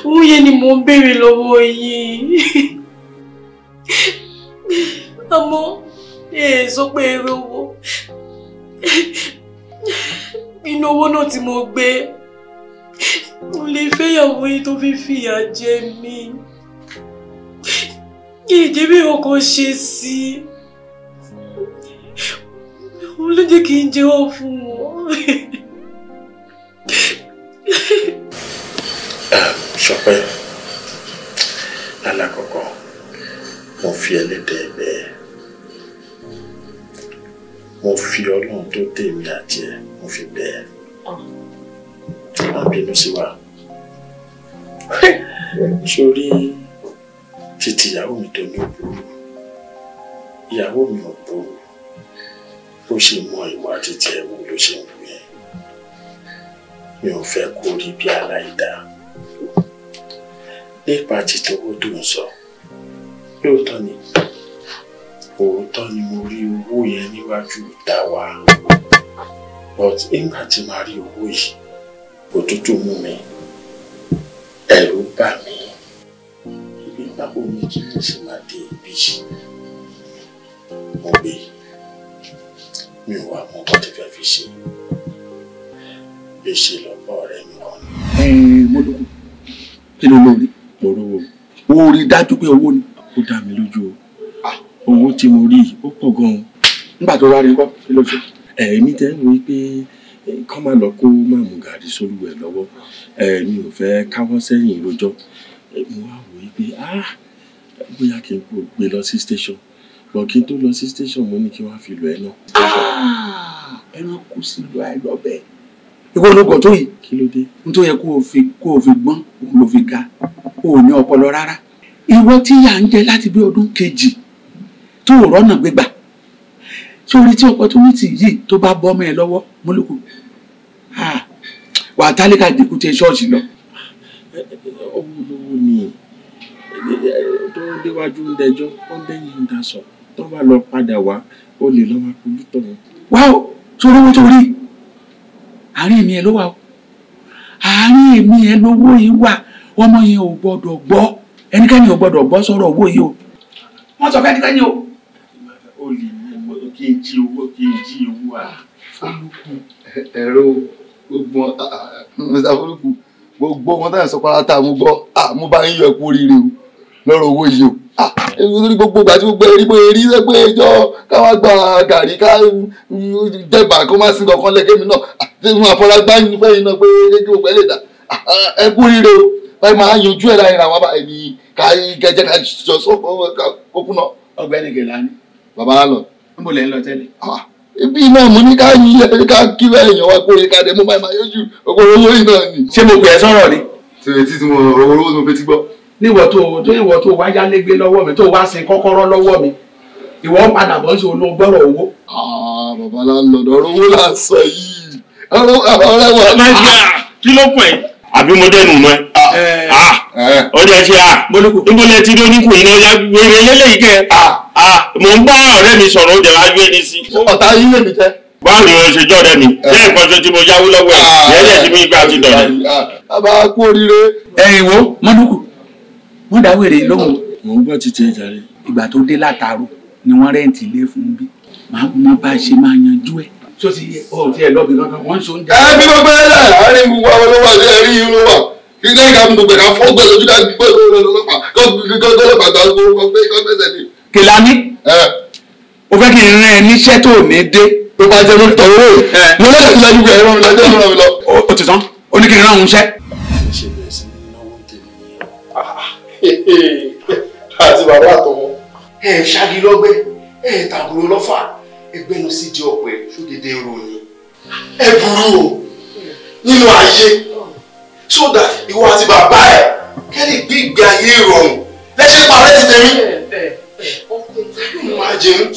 H: owó yẹn ni mo ń béèrè lọ́wọ́ yín àmọ́ sọ pé èrè owó inú owó náà tí mo gbé mo lè fẹ́yàwó yín tó fi fìyà jẹ mí kí ìdíbí ọkọ ṣe sí òun ló jẹ́ kí n jẹ́wọ́ fún wọn.
E: Ṣọpẹ́ lálákọ̀ọ́kọ́ mo fi ẹlẹ́dẹ̀ bẹ́ẹ̀ mo fi Ọlọ́run tó tèmi àti ẹ mo fi bẹ́ẹ̀ má bínú sí wa sórí títí ìyàwó mi tó ní òbúrú ìyàwó mi ò burú bó ṣe mọ ìwà títí ẹ wo ló ṣe ń wù ẹ́ mi ò fẹ́ kó rí bí aláìdá nípa títowó tó ń sọ lóòótọ́ ni òótọ́ ni mo rí owó yẹn níwájú ìta wa but nígbà tí màá rí owó yìí òtútù mú mi ẹ̀rù bà mí ibi báwo ni kí n sì máa dé ibi yìí mo gbé mi ò wá mọ bó ti fẹ́ fi ṣe bí ṣe lọ́pọ̀ ọ̀rẹ́ mi kan.
F: Mo lóko kí ló lórí mo rówó ó rí dájú pé owó ni ó dá mi lójú o owó tí mo rí ó pọ̀ gan-an nígbà tó rárí nǹkan kí ló ṣe. Èmi tẹ́ ń wo pé kọ́ máa lọ kó má mú gàrí sólúwẹ̀ lọ́wọ́ mi ò fẹ́ káwọ́ sẹ́yìn rojọ́ mo wá wò pé bóyá kí n kó gbé lọ sí station bọ̀ kí n tó lọ sí station mo ní kí wọ́n fi lọ ẹ náà. Ẹran kù sí ìlú àìlọ́bẹ̀ ìwọ ló gọ̀ tó yìí kí ló dé n tó yẹ kó o fi gbọ́n òun ló fi ga o ò ní ọpọlọ rárá ìwọ tí yà ń jẹ láti bí ọdún kejì tó ò rọ́nà gbégbà sórí tí opportunity yìí tó bá bọ́ mọ́ ẹ lọ́wọ́ mólúkù wà á tálíkà dínkù tí ṣọ́ọ̀ṣì lọ.
E: owó lówó ni tó ń déwájú ń dẹjọ́ ó ń dẹ́yìn ń daṣọ tó bá lọ padà wá ó lè lọ́ máa kojú tọ̀ wọn.
F: wá o sórí owó tó rí àárín èmi ẹ ló wà o àárín èmi ẹ lówó yìí wà ọmọ yẹn ò gbọdọ̀ gbọ́ ẹnikẹ́ni ò gbọdọ̀ gbọ́ sọ̀rọ̀ owó yìí o wọ́n sọ fẹ́nikẹ́ni o.
E: ó lè ní kí n jí owó
N: ẹ̀rọ gbogbo Mr. Foluku gbogbo wọn táyà sọ pátá mo gbọ́ mo bá ń yọ ẹ̀kú oríire o lọ́rọ̀ owó yìí o nítorí gbogbo ìgbà tí gbogbo erí pé erí ṣe pé ìjọ káwá gba gàrí ká jẹba kó má sí kankan lẹ́kẹ́mi náà tí mo àfọlágbá yín fẹ́yìn náà pé kí gbogbo ẹ lè dà ẹ̀kú oríire o báyìí máa yanjú ẹ̀ láyé ra wọn báyìí ká gẹ́gẹ́ ká jọ sọ kókó náà.
F: Ọ̀gbẹ́ni Gẹ̀lání
N: bàbá lọ.
F: níbo lẹ ń lọ tẹ́lẹ̀.
N: ibi náà mo ní ká yí ká kí bẹ́ẹ̀ yàn wá kórè ká dé mo máa yọjú owó yìí náà ni.
F: ṣé mo pè ẹ́ sọ̀rọ̀ ni.
N: tí mo owó tó fi ti gbọ́.
F: níwọ̀ tó wá yálégbé lọ́wọ́ mi tó wá sin kọ́kọ́rọ́ lọ́wọ́ mi ìwọ ń padà bọ́ sí olóńgbọ́rọ̀ owó.
N: bàbá láńlọ́dọ̀ ọ̀rọ̀ owó là ń sọ yìí ọ̀rẹ́ wa.
E: kí ló pọ̀ ẹ́ àbí mo dẹnu mọ́ ẹ ó jẹ́ ṣe níbo lẹ ti rí oníkùn iná ya wèrè lélẹ́yìí kẹ́ mò ń bá ọ̀rẹ́ mi sọ̀rọ̀ ó jẹ́ wájú ẹni sí.
N: ọ̀tá yín lèmi jẹ́.
E: báwo ni wọ́n ṣe jọ́ ọ̀rẹ́ mi ṣé nǹkan ṣe tí mo yáwó lọ́wọ́ ẹ̀ yẹ́lẹ̀ tí mi gbà ti dọ̀rẹ́.
N: bàbá kú oríire.
F: ẹ̀yin wo mọ́dúkù wọ́n dá wèrè lóhùn.
E: mò ń gbọ́ títí ẹja rẹ̀.
F: ìgbà tó dé látàárọ̀ ni wọ́n rẹ́ǹtì ilé fún bí màá bá a ṣe máa yanjú ẹ̀. tó ti yẹ ọ ti ẹ lọ́ọ̀bì kankan wọ́n ń so oúnjẹ.
N: bí gbogbo ẹ náà láàárín gbogbo àwọn olówó àti ẹ̀rí yìí ló wà kí lẹ́yìn ká gbogbo ẹ̀ ká fọ́ gbẹ lójú ká gbé ọlọ́pàá kọ́ gbẹ́sẹ̀ ní.
F: Kèlání o fẹ́ kí n rán ẹ níṣẹ́ tó ní dé.
N: tó bá jẹ́ lórí tọ̀wọ́ rẹ̀ mo lọ́dọ̀ sí lẹ́yìn rẹ̀ rán mi lọ́jọ́ rán mi lọ.
F: o ti tán o ní kí n rán òun ṣẹ́.
E: ṣe bẹ̀rẹ̀ sí ní náwó tèmi
N: àti bàbá àtọmọ ṣáàgì lọ́gbẹ́ tàbúrò lọ́fà ẹgbẹ́nu sí di ọ̀pẹ ṣódédé ròyìn ẹ burú o nínú ayé so that ìwọ àti bàbá ẹ kẹ́lì gbé ìgbé ayé ìrọ̀rùn lẹ́sẹ̀ parẹ́ ti tẹ̀mí. máa jẹun.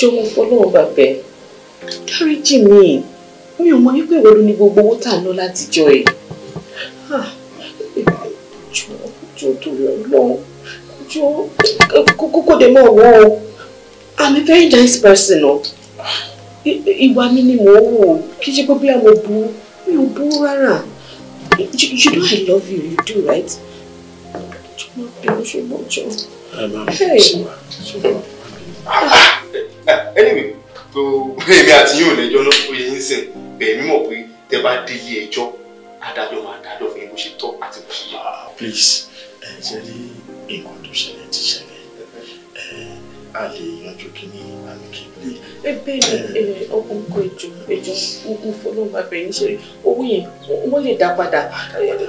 M: Jọ̀wọ́ fọlọ́run bàbẹ́ dáríjì mi ò mọ wípé ìwọ ló ní gbogbo owó tà ń lọ látijọ́ ẹ̀. Jọ̀ọ́ torí Ọlọ́run kókó dé mọ́ ọ̀wọ́ o. I'm a very nice person o. Ìwà mi ni mò ń wò kí ṣe pé bí a mo burú mi ò burú rárá. You know I love you, you do, right?
I: Anyway, so èmi àti yín ò lẹ́jọ́ náà ó yẹ yín sìn bẹ́ẹ̀ mímọ̀ pé tẹ́ bá dé ilé ẹjọ́ adájọ́ máa dájọ́ fún yín bó ṣe tọ́ àti bó ṣe yẹ.
E: Please, ṣe rí nǹkan tó ṣẹlẹ̀ ti ṣẹlẹ̀. A lè yanjú kíní amicably.
M: Bẹ́ẹ̀ ni ọkùnrin ẹjọ́ mo fọlọ́ máa bẹ̀rẹ̀ ṣe owó yẹn wọ́n lè dá padà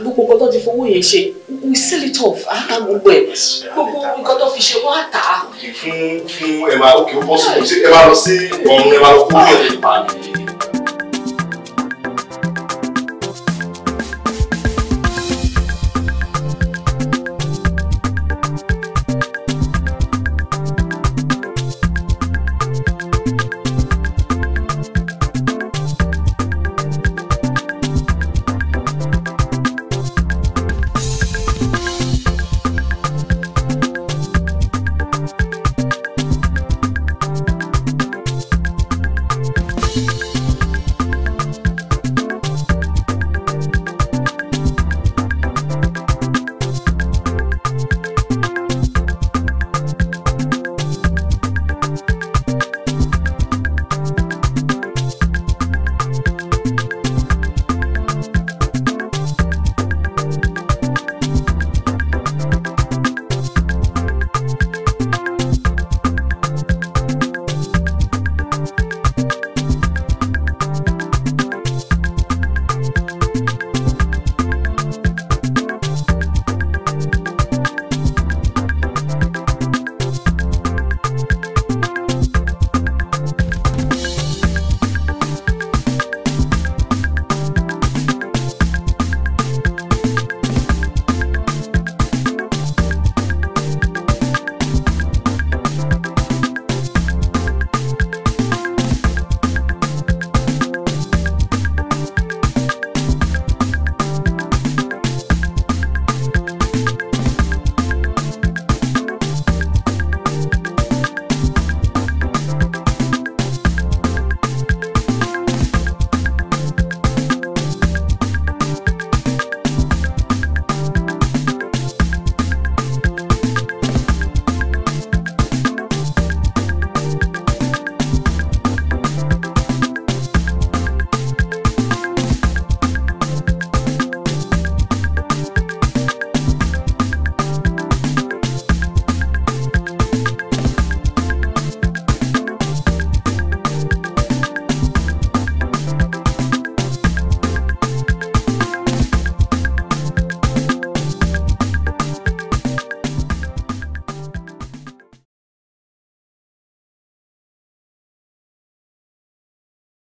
M: gbogbo nǹkan tó ti fowó yẹn ṣe we sell it off á gbogbo ẹ̀ gbogbo nǹkan tó fi ṣe wọ́n á tà á.
I: Fún ẹ máa ó bọ́ sí ẹ máa lọ sí ọ̀run ẹ máa lọ kó yẹn nípa.